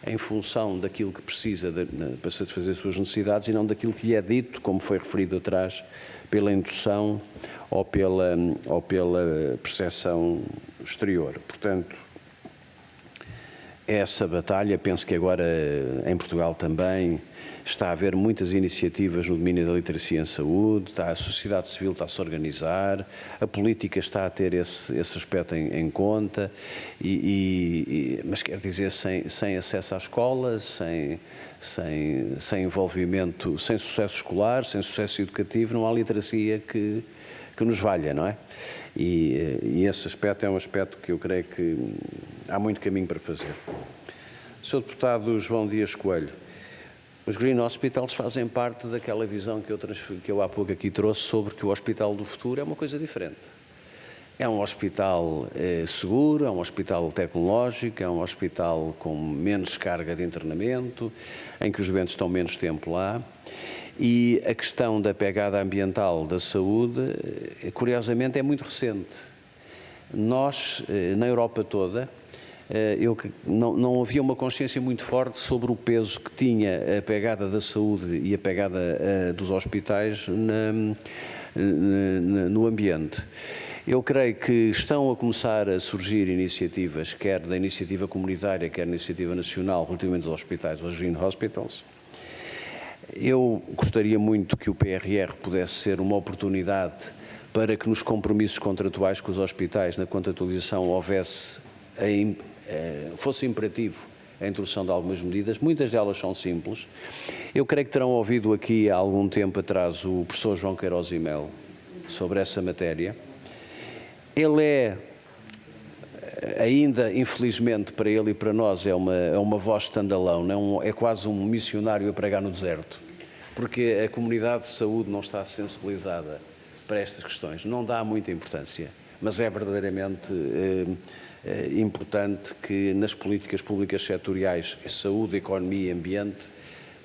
em função daquilo que precisa para satisfazer as suas necessidades e não daquilo que lhe é dito, como foi referido atrás, pela indução ou pela percepção exterior. Portanto, essa batalha, penso que agora em Portugal também está a haver muitas iniciativas no domínio da literacia em saúde, a sociedade civil está a se organizar, a política está a ter esse aspecto em conta, mas quer dizer, sem acesso à escola, sem envolvimento, sem sucesso escolar, sem sucesso educativo, não há literacia que nos valha, não é? E esse aspecto é um aspecto que eu creio que há muito caminho para fazer. Sr. Deputado João Dias Coelho, os Green Hospitals fazem parte daquela visão que eu há pouco aqui trouxe sobre que o Hospital do Futuro é uma coisa diferente. É um hospital seguro, é um hospital tecnológico, é um hospital com menos carga de internamento, em que os doentes estão menos tempo lá. E a questão da pegada ambiental da saúde, curiosamente, é muito recente. Nós, na Europa toda, não havia uma consciência muito forte sobre o peso que tinha a pegada da saúde e a pegada dos hospitais no ambiente. Eu creio que estão a começar a surgir iniciativas, quer da iniciativa comunitária, quer da iniciativa nacional, relativamente aos hospitais, aos Green Hospitals. Eu gostaria muito que o PRR pudesse ser uma oportunidade para que nos compromissos contratuais com os hospitais, na contratualização, fosse imperativo a introdução de algumas medidas. Muitas delas são simples. Eu creio que terão ouvido aqui há algum tempo atrás o professor João Queiroz e Melo sobre essa matéria. Ele é, ainda infelizmente para ele e para nós, é uma voz standalone, é quase um missionário a pregar no deserto, porque a comunidade de saúde não está sensibilizada para estas questões, não dá muita importância, mas é verdadeiramente importante que nas políticas públicas setoriais, saúde, economia e ambiente,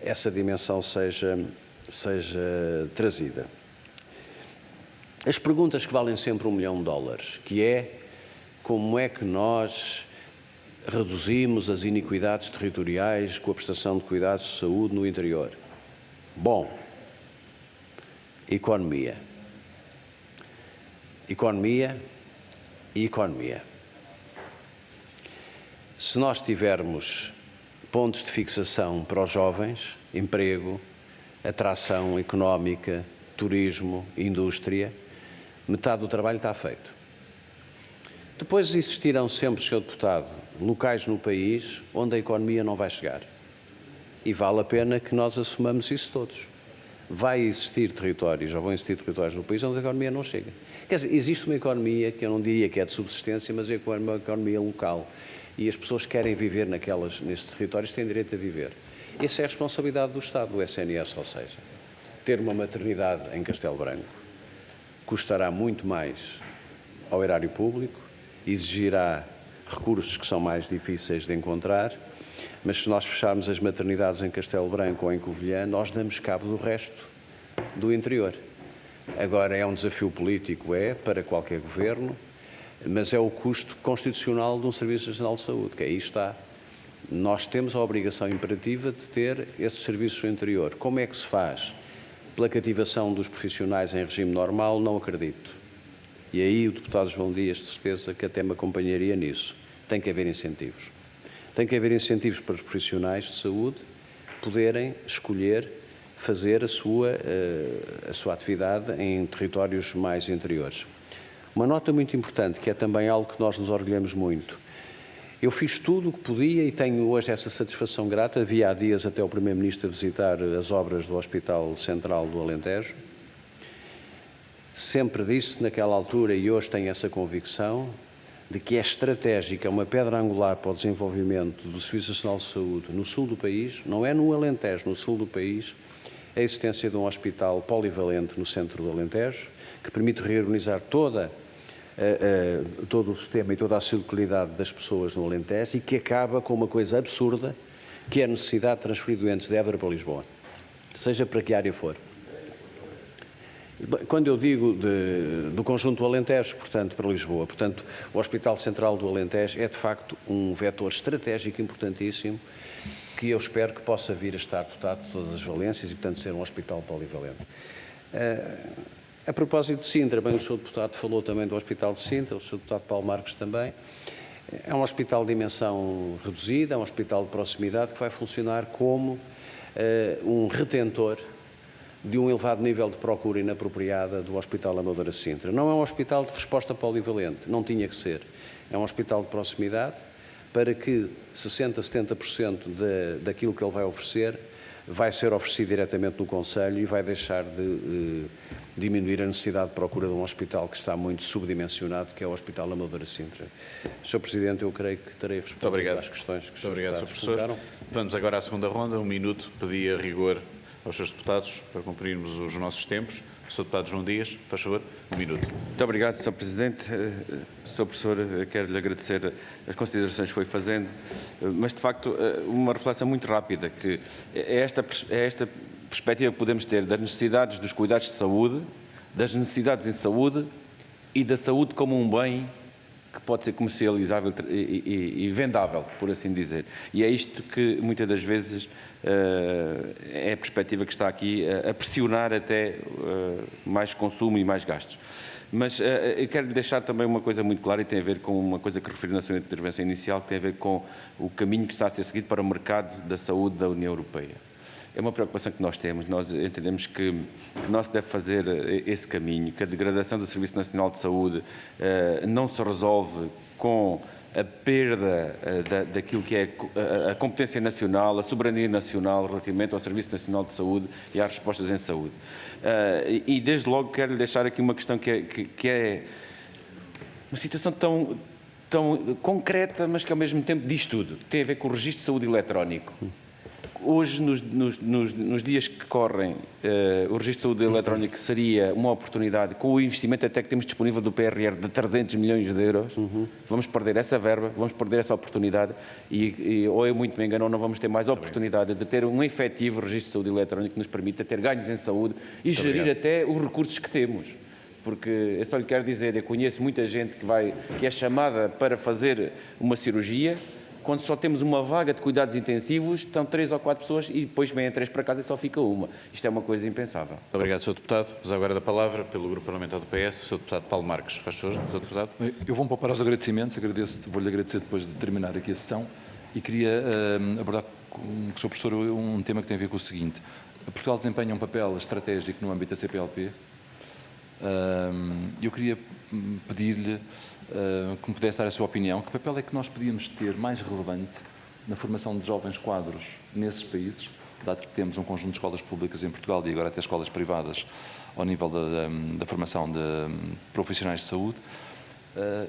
essa dimensão seja trazida. As perguntas que valem sempre $1 milhão, que é como é que nós reduzimos as iniquidades territoriais com a prestação de cuidados de saúde no interior? Bom, economia. Economia e economia. Se nós tivermos pontos de fixação para os jovens, emprego, atração económica, turismo, indústria, metade do trabalho está feito. Depois existirão sempre, Sr. Deputado, locais no país onde a economia não vai chegar. E vale a pena que nós assumamos isso todos. Vai existir territórios, ou vão existir territórios no país onde a economia não chega. Quer dizer, existe uma economia que eu não diria que é de subsistência, mas é uma economia local. E as pessoas que querem viver nestes territórios têm direito a viver. Essa é a responsabilidade do Estado, do SNS, ou seja, ter uma maternidade em Castelo Branco custará muito mais ao erário público, exigirá recursos que são mais difíceis de encontrar, mas se nós fecharmos as maternidades em Castelo Branco ou em Covilhã, nós damos cabo do resto do interior. Agora, é um desafio político, para qualquer governo, mas é o custo constitucional de um Serviço Nacional de Saúde, que aí está. Nós temos a obrigação imperativa de ter esses serviços no interior. Como é que se faz? Pela cativação dos profissionais em regime normal, não acredito. E aí o deputado João Dias, de certeza, que até me acompanharia nisso. Tem que haver incentivos. Tem que haver incentivos para os profissionais de saúde poderem escolher fazer a sua atividade em territórios mais interiores. Uma nota muito importante, que é também algo que nós nos orgulhamos muito. Eu fiz tudo o que podia e tenho hoje essa satisfação grata. Vi há dias até o Primeiro-Ministro a visitar as obras do Hospital Central do Alentejo. Sempre disse naquela altura, e hoje tenho essa convicção, de que é estratégica, é uma pedra angular para o desenvolvimento do Serviço Nacional de Saúde no sul do país, não é no Alentejo, no sul do país, a existência de um hospital polivalente no centro do Alentejo, que permite reorganizar todo o sistema e toda a circularidade das pessoas no Alentejo e que acaba com uma coisa absurda, que é a necessidade de transferir doentes de Évora para Lisboa, seja para que área for. Quando eu digo do conjunto do Alentejo, portanto, para Lisboa, portanto, o Hospital Central do Alentejo é, de facto, um vetor estratégico importantíssimo que eu espero que possa vir a estar dotado de todas as valências e, portanto, ser um hospital polivalente. A propósito de Sintra, bem, o Sr. Deputado falou também do Hospital de Sintra, o Sr. Deputado Paulo Marques também. É um hospital de dimensão reduzida, é um hospital de proximidade que vai funcionar como um retentor de um elevado nível de procura inapropriada do Hospital Amadora Sintra. Não é um hospital de resposta polivalente, não tinha que ser. É um hospital de proximidade para que 60%, 70% daquilo que ele vai oferecer vai ser oferecido diretamente no Conselho e vai deixar de diminuir a necessidade de procura de um hospital que está muito subdimensionado, que é o Hospital Amadora Sintra. Sr. Presidente, eu creio que terei respondido às questões que os senhores deputados colocaram. Vamos agora à segunda ronda. 1 minuto. Pedi a rigor aos seus deputados para cumprirmos os nossos tempos. Sr. Deputado João Dias, faz favor, 1 minuto. Muito obrigado, Sr. Presidente. Sr. Professor, quero-lhe agradecer as considerações que foi fazendo, mas, de facto, uma reflexão muito rápida, que é esta perspectiva que podemos ter das necessidades dos cuidados de saúde, das necessidades em saúde e da saúde como um bem que pode ser comercializável e vendável, por assim dizer. E é isto que, muitas das vezes, é a perspectiva que está aqui a pressionar até mais consumo e mais gastos. Mas eu quero deixar também uma coisa muito clara e tem a ver com uma coisa que referi na sua intervenção inicial, que tem a ver com o caminho que está a ser seguido para o mercado da saúde da União Europeia. É uma preocupação que nós temos. Nós entendemos que não se deve fazer esse caminho, que a degradação do Serviço Nacional de Saúde não se resolve com a perda daquilo que é a competência nacional, a soberania nacional relativamente ao Serviço Nacional de Saúde e às respostas em saúde. E desde logo quero deixar aqui uma questão que é uma situação tão concreta, mas que ao mesmo tempo diz tudo, que tem a ver com o Registro de Saúde Eletrónico. Hoje, nos dias que correm, o Registro de Saúde Eletrónico seria uma oportunidade, com o investimento até que temos disponível do PRR de 300 milhões de euros, vamos perder essa verba, vamos perder essa oportunidade ou eu muito me engano, ou não vamos ter mais a oportunidade de ter um efetivo Registro de Saúde Eletrónico que nos permita ter ganhos em saúde e gerir até os recursos que temos. Porque eu só lhe quero dizer, eu conheço muita gente que é chamada para fazer uma cirurgia. Quando só temos uma vaga de cuidados intensivos, estão 3 ou 4 pessoas e depois vêm 3 para casa e só fica uma. Isto é uma coisa impensável. Muito obrigado, Sr. Deputado. Vamos agora da palavra pelo Grupo Parlamentar do PS, Sr. Deputado Paulo Marques. Faz favor, Sr. Deputado. Eu vou-me poupar aos agradecimentos, vou-lhe agradecer depois de terminar aqui a sessão e queria abordar com o Sr. Professor um tema que tem a ver com o seguinte. Portugal desempenha um papel estratégico no âmbito da CPLP. Eu queria pedir-lhe que me pudesse dar a sua opinião. Que papel é que nós podíamos ter mais relevante na formação de jovens quadros nesses países, dado que temos um conjunto de escolas públicas em Portugal e agora até escolas privadas ao nível da formação de profissionais de saúde,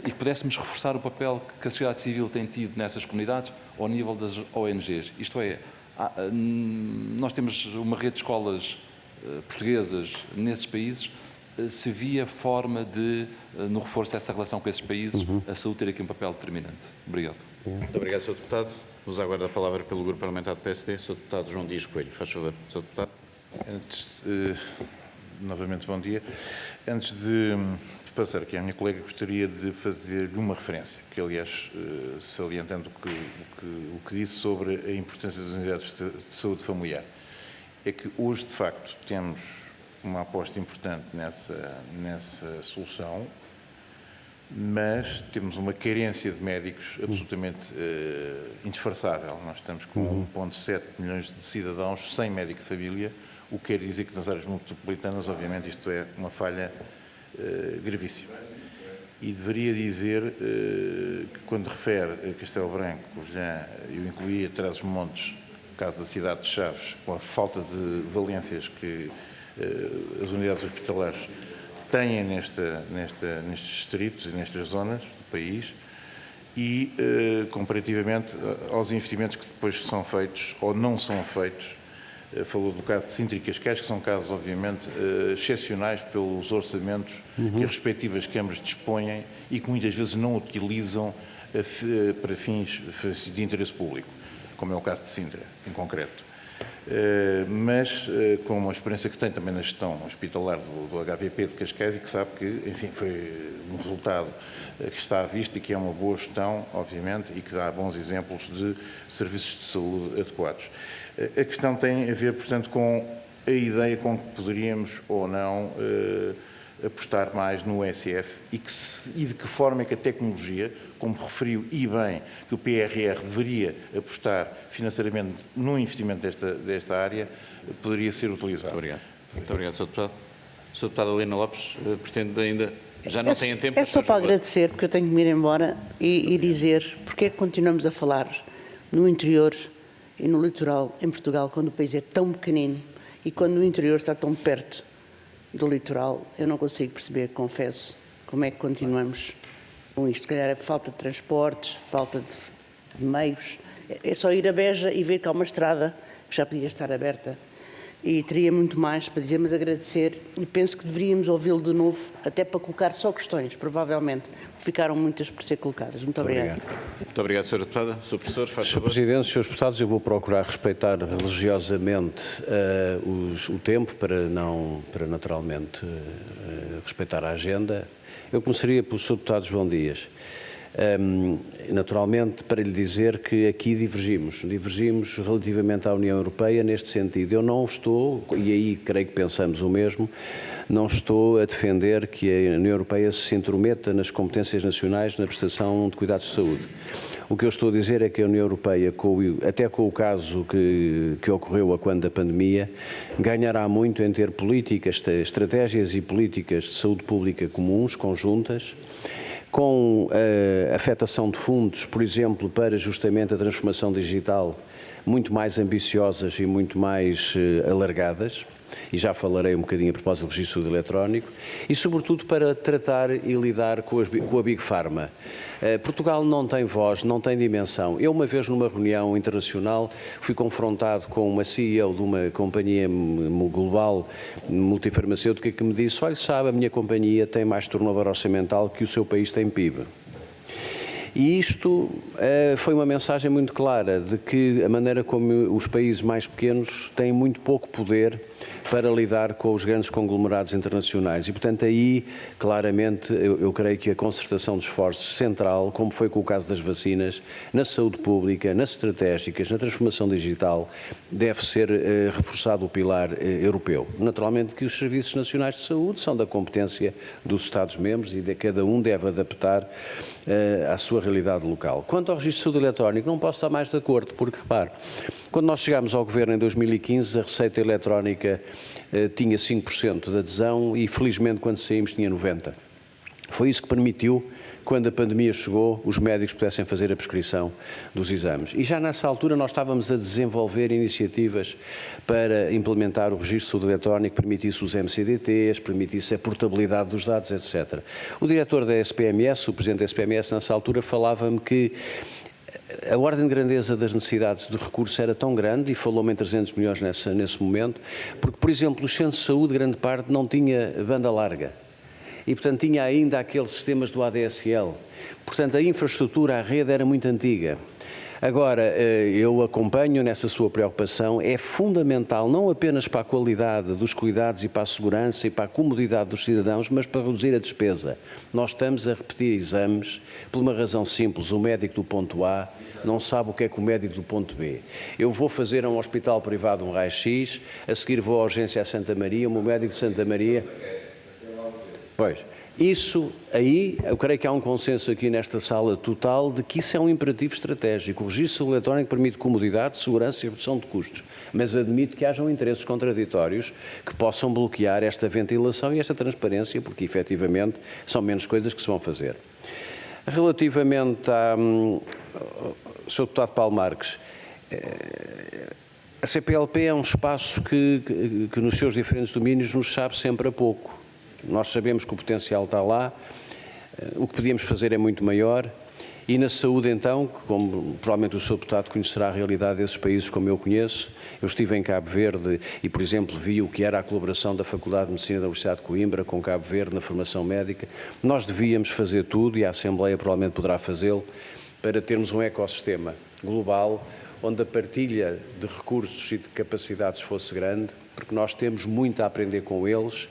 e que pudéssemos reforçar o papel que a sociedade civil tem tido nessas comunidades ao nível das ONGs. Isto é, nós temos uma rede de escolas portuguesas nesses países. Se via forma de, no reforço dessa relação com esses países, a saúde ter aqui um papel determinante. Obrigado. Muito obrigado, Sr. Deputado. Vamos agora a palavra pelo Grupo Parlamentar do PSD, Sr. Deputado João Dias Coelho. Faz favor, Sr. Deputado. Novamente, bom dia. Antes de passar aqui à minha colega, gostaria de fazer-lhe uma referência, que, aliás, salientando o que disse sobre a importância das unidades de saúde familiar. É que hoje, de facto, temos uma aposta importante nessa solução, mas temos uma carência de médicos absolutamente indisfarçável. Nós estamos com 1,7 milhões de cidadãos sem médico de família, o que quer dizer que nas áreas metropolitanas, obviamente, isto é uma falha gravíssima. e deveria dizer que, quando refere a Castelo Branco, já eu incluía Trás-os-Montes, no caso da cidade de Chaves, com a falta de valências que as unidades hospitalares têm nestes distritos e nestas zonas do país, e comparativamente aos investimentos que depois são feitos ou não são feitos. Falou do caso de Sintra e Cascais, que são casos, obviamente, excepcionais pelos orçamentos que as respectivas câmaras dispõem e que muitas vezes não utilizam para fins de interesse público, como é o caso de Sintra, em concreto. Mas com uma experiência que tem também na gestão hospitalar do HPP de Cascais e que sabe que, enfim, foi um resultado que está à vista e que é uma boa gestão, obviamente, e que dá bons exemplos de serviços de saúde adequados. A questão tem a ver, portanto, com a ideia com que poderíamos ou não apostar mais no SF e de que forma é que a tecnologia, como referiu e bem, que o PRR deveria apostar financeiramente no investimento desta área, poderia ser utilizado. Obrigado. Muito obrigado, Sr. Deputado. Sr. Deputada Helena Lopes, pretende ainda... Já não tem tempo... É só para agradecer, porque eu tenho que me ir embora e dizer porque é que continuamos a falar no interior e no litoral em Portugal, quando o país é tão pequenino e quando o interior está tão perto do litoral. Eu não consigo perceber, confesso, como é que continuamos com isto. Se calhar é falta de transportes, falta de meios. É só ir a Beja e ver que há uma estrada que já podia estar aberta. E teria muito mais para dizer, mas agradecer, e penso que deveríamos ouvi-lo de novo, até para colocar só questões, provavelmente, ficaram muitas por ser colocadas. Muito obrigado. Muito obrigado, Sra. Deputada. Sr. Professor, faz Sr. favor. Presidente, Srs. Deputados, eu vou procurar respeitar religiosamente o tempo para naturalmente respeitar a agenda. Eu começaria pelo Sr. Deputado João Dias. Naturalmente, para lhe dizer que aqui divergimos relativamente à União Europeia neste sentido. Eu não estou, e aí creio que pensamos o mesmo, não estou a defender que a União Europeia se intrometa nas competências nacionais na prestação de cuidados de saúde. O que eu estou a dizer é que a União Europeia, até com o caso que ocorreu a quando da pandemia, ganhará muito em ter políticas, estratégias e políticas de saúde pública comuns, conjuntas, com a afetação de fundos, por exemplo, para justamente a transformação digital, muito mais ambiciosas e muito mais alargadas, e já falarei um bocadinho a propósito do registro eletrónico, e sobretudo para tratar e lidar com a Big Pharma. Portugal não tem voz, não tem dimensão. Eu, uma vez numa reunião internacional, fui confrontado com uma CEO de uma companhia global multifarmacêutica que me disse: olha, sabe, a minha companhia tem mais turnover orçamental que o seu país tem PIB. E isto foi uma mensagem muito clara de que a maneira como os países mais pequenos têm muito pouco poder para lidar com os grandes conglomerados internacionais. E, portanto, aí, claramente, eu creio que a concertação de esforços central, como foi com o caso das vacinas, na saúde pública, nas estratégicas, na transformação digital, deve ser reforçado o pilar europeu. Naturalmente que os serviços nacionais de saúde são da competência dos Estados-membros e de cada um deve adaptar à sua realidade local. Quanto ao registro de saúde eletrónico, não posso estar mais de acordo, porque, repare, quando nós chegámos ao Governo em 2015, a receita eletrónica tinha 5% de adesão e, felizmente, quando saímos, tinha 90%. Foi isso que permitiu, quando a pandemia chegou, os médicos pudessem fazer a prescrição dos exames. E já nessa altura nós estávamos a desenvolver iniciativas para implementar o registro de saúde eletrónico, permitisse os MCDTs, permitisse a portabilidade dos dados, etc. O diretor da SPMS, o presidente da SPMS, nessa altura, falava-me que a ordem de grandeza das necessidades de recursos era tão grande, e falou-me em 300 milhões nesse momento, porque, por exemplo, os centros de saúde, grande parte, não tinha banda larga. E, portanto, tinha ainda aqueles sistemas do ADSL. Portanto, a infraestrutura, a rede era muito antiga. Agora, eu acompanho nessa sua preocupação, é fundamental não apenas para a qualidade dos cuidados e para a segurança e para a comodidade dos cidadãos, mas para reduzir a despesa. Nós estamos a repetir exames por uma razão simples: o médico do ponto A não sabe o que é que o médico do ponto B. Eu vou fazer a um hospital privado um raio-x, a seguir vou à urgência a Santa Maria, o meu médico de Santa Maria... Pois, isso aí, eu creio que há um consenso aqui nesta sala total de que isso é um imperativo estratégico. O registro eletrónico permite comodidade, segurança e redução de custos, mas admite que hajam interesses contraditórios que possam bloquear esta ventilação e esta transparência, porque efetivamente são menos coisas que se vão fazer. Relativamente ao Sr. Deputado Paulo Marques, a CPLP é um espaço que nos seus diferentes domínios nos sabe sempre a pouco. Nós sabemos que o potencial está lá, o que podíamos fazer é muito maior, e na saúde então, como provavelmente o Sr. Deputado conhecerá a realidade desses países como eu conheço, eu estive em Cabo Verde e, por exemplo, vi o que era a colaboração da Faculdade de Medicina da Universidade de Coimbra com Cabo Verde na formação médica. Nós devíamos fazer tudo, e a Assembleia provavelmente poderá fazê-lo, para termos um ecossistema global onde a partilha de recursos e de capacidades fosse grande, porque nós temos muito a aprender com eles.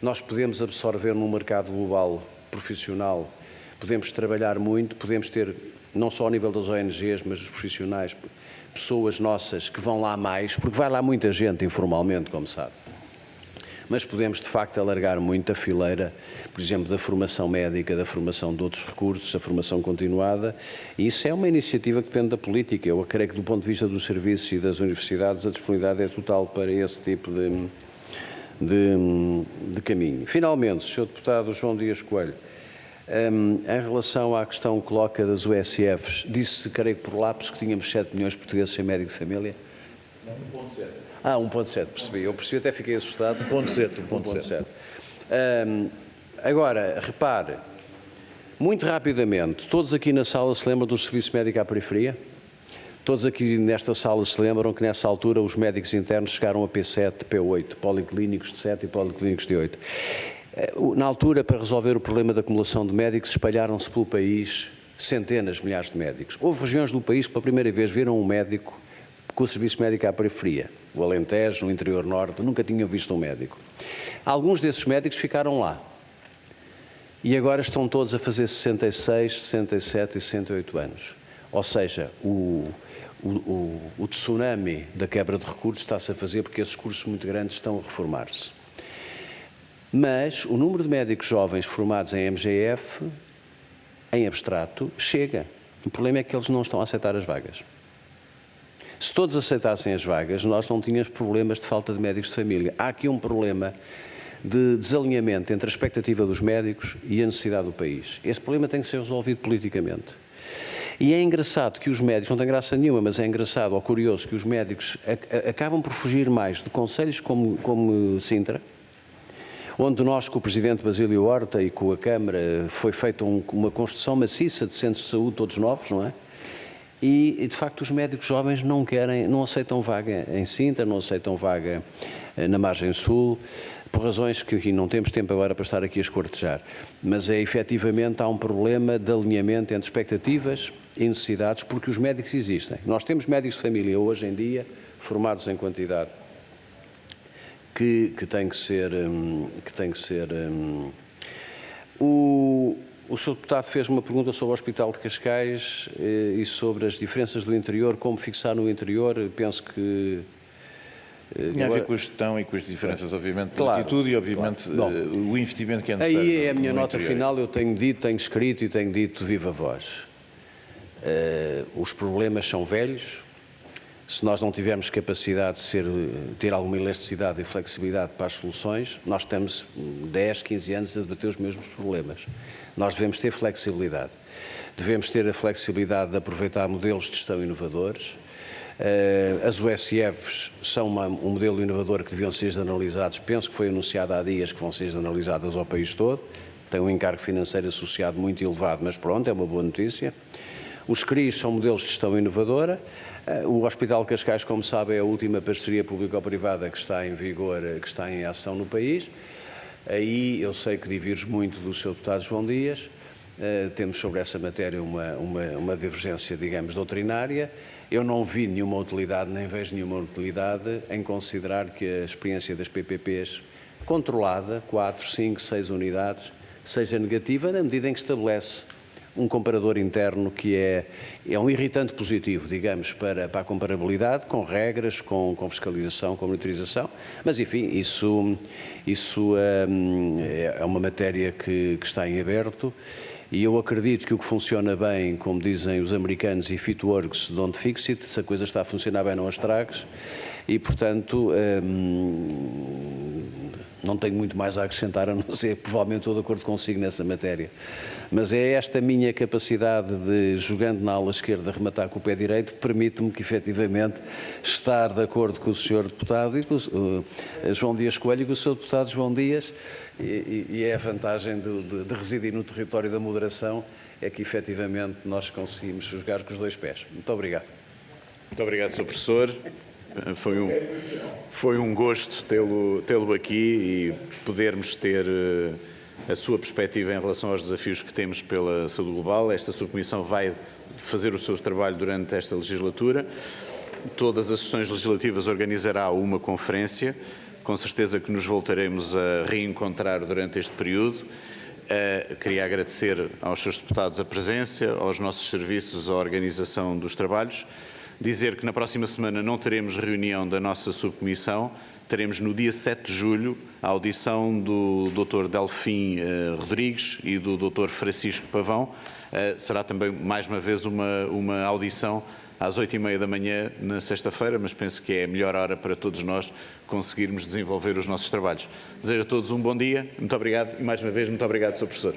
Nós podemos absorver num mercado global profissional, podemos trabalhar muito, podemos ter, não só ao nível das ONGs, mas dos profissionais, pessoas nossas que vão lá mais, porque vai lá muita gente informalmente, como sabe. Mas podemos, de facto, alargar muito a fileira, por exemplo, da formação médica, da formação de outros recursos, da formação continuada, e isso é uma iniciativa que depende da política. Eu creio que, do ponto de vista dos serviços e das universidades, a disponibilidade é total para esse tipo de caminho. Finalmente, Sr. Deputado João Dias Coelho, em relação à questão que coloca das USFs, disse, creio que por lapso, que tínhamos 7 milhões de portugueses sem médico de família? Não, 1.7. Ah, 1.7, percebi. Eu percebi, até fiquei assustado. 1.7. Agora, repare, muito rapidamente, todos aqui na sala se lembram do serviço médico à periferia? Todos aqui nesta sala se lembram que nessa altura os médicos internos chegaram a P7, P8, policlínicos de 7 e policlínicos de 8. Na altura, para resolver o problema da acumulação de médicos, espalharam-se pelo país centenas de milhares de médicos. Houve regiões do país que pela primeira vez viram um médico com o serviço médico à periferia. O Alentejo, no interior norte, nunca tinham visto um médico. Alguns desses médicos ficaram lá. E agora estão todos a fazer 66, 67 e 68 anos. Ou seja, o tsunami da quebra de recursos está-se a fazer porque esses cursos muito grandes estão a reformar-se. Mas o número de médicos jovens formados em MGF, em abstrato, chega. O problema é que eles não estão a aceitar as vagas. Se todos aceitassem as vagas, nós não tínhamos problemas de falta de médicos de família. Há aqui um problema de desalinhamento entre a expectativa dos médicos e a necessidade do país. Esse problema tem que ser resolvido politicamente. E é engraçado que os médicos, não tem graça nenhuma, mas é engraçado ou curioso que os médicos acabam por fugir mais de conselhos como Sintra, onde nós, com o Presidente Basílio Horta e com a Câmara, foi feita uma construção maciça de centros de saúde, todos novos, não é? E de facto, os médicos jovens não aceitam vaga em Sintra, não aceitam vaga na margem sul, por razões que aqui não temos tempo agora para estar aqui a esquartejar. Mas efetivamente há um problema de alinhamento entre expectativas e necessidades, porque os médicos existem. Nós temos médicos de família hoje em dia, formados em quantidade, que tem que ser... O Sr. Deputado fez uma pergunta sobre o Hospital de Cascais e sobre as diferenças do interior, como fixar no interior. Penso que... Tinha a ver com a gestão e com as diferenças, obviamente, de atitude e, obviamente, o investimento que é necessário. Aí é a minha nota final, eu tenho dito, tenho escrito e tenho dito viva voz. Os problemas são velhos. Se nós não tivermos capacidade de ter alguma elasticidade e flexibilidade para as soluções, nós estamos 10, 15 anos a debater os mesmos problemas. Nós devemos ter flexibilidade. Devemos ter a flexibilidade de aproveitar modelos de gestão inovadores. As USFs são um modelo inovador que deviam ser analisados. Penso que foi anunciado há dias que vão ser analisadas ao país todo. Tem um encargo financeiro associado muito elevado, mas pronto, é uma boa notícia. Os CRIs são modelos de gestão inovadora. O Hospital de Cascais, como sabe, é a última parceria público-privada que está em vigor, que está em ação no país. Aí eu sei que diverge muito do Sr. Deputado João Dias. Temos sobre essa matéria uma divergência, digamos, doutrinária. Eu não vi nenhuma utilidade, nem vejo nenhuma utilidade em considerar que a experiência das PPPs, controlada, 4, 5, 6 unidades, seja negativa, na medida em que estabelece um comparador interno que é um irritante positivo, digamos, para a comparabilidade, com regras, com fiscalização, com monitorização, mas enfim, isso é uma matéria que está em aberto e eu acredito que o que funciona bem, como dizem os americanos, if it works, don't fix it, se a coisa está a funcionar bem, não a estragues e, portanto, não tenho muito mais a acrescentar, a não ser, provavelmente estou de acordo consigo nessa matéria. Mas é esta minha capacidade de, jogando na ala esquerda, rematar com o pé direito, que permite-me que, efetivamente, estar de acordo com o Sr. Deputado e com o João Dias Coelho e com o Sr. Deputado João Dias, e é a vantagem de residir no território da moderação, é que, efetivamente, nós conseguimos jogar com os dois pés. Muito obrigado. Muito obrigado, Sr. Professor. Foi um gosto tê-lo aqui e podermos ter a sua perspectiva em relação aos desafios que temos pela saúde global. Esta subcomissão vai fazer o seu trabalho durante esta legislatura. Todas as sessões legislativas organizará uma conferência. Com certeza que nos voltaremos a reencontrar durante este período. Queria agradecer aos seus deputados a presença, aos nossos serviços, a organização dos trabalhos. Dizer que na próxima semana não teremos reunião da nossa subcomissão, teremos no dia 7 de julho a audição do Dr. Delfim Rodrigues e do Dr. Francisco Pavão. Será também, mais uma vez, uma audição às 8h30 da manhã na sexta-feira, mas penso que é a melhor hora para todos nós conseguirmos desenvolver os nossos trabalhos. Desejo a todos um bom dia, muito obrigado e, mais uma vez, muito obrigado, Sr. Professor.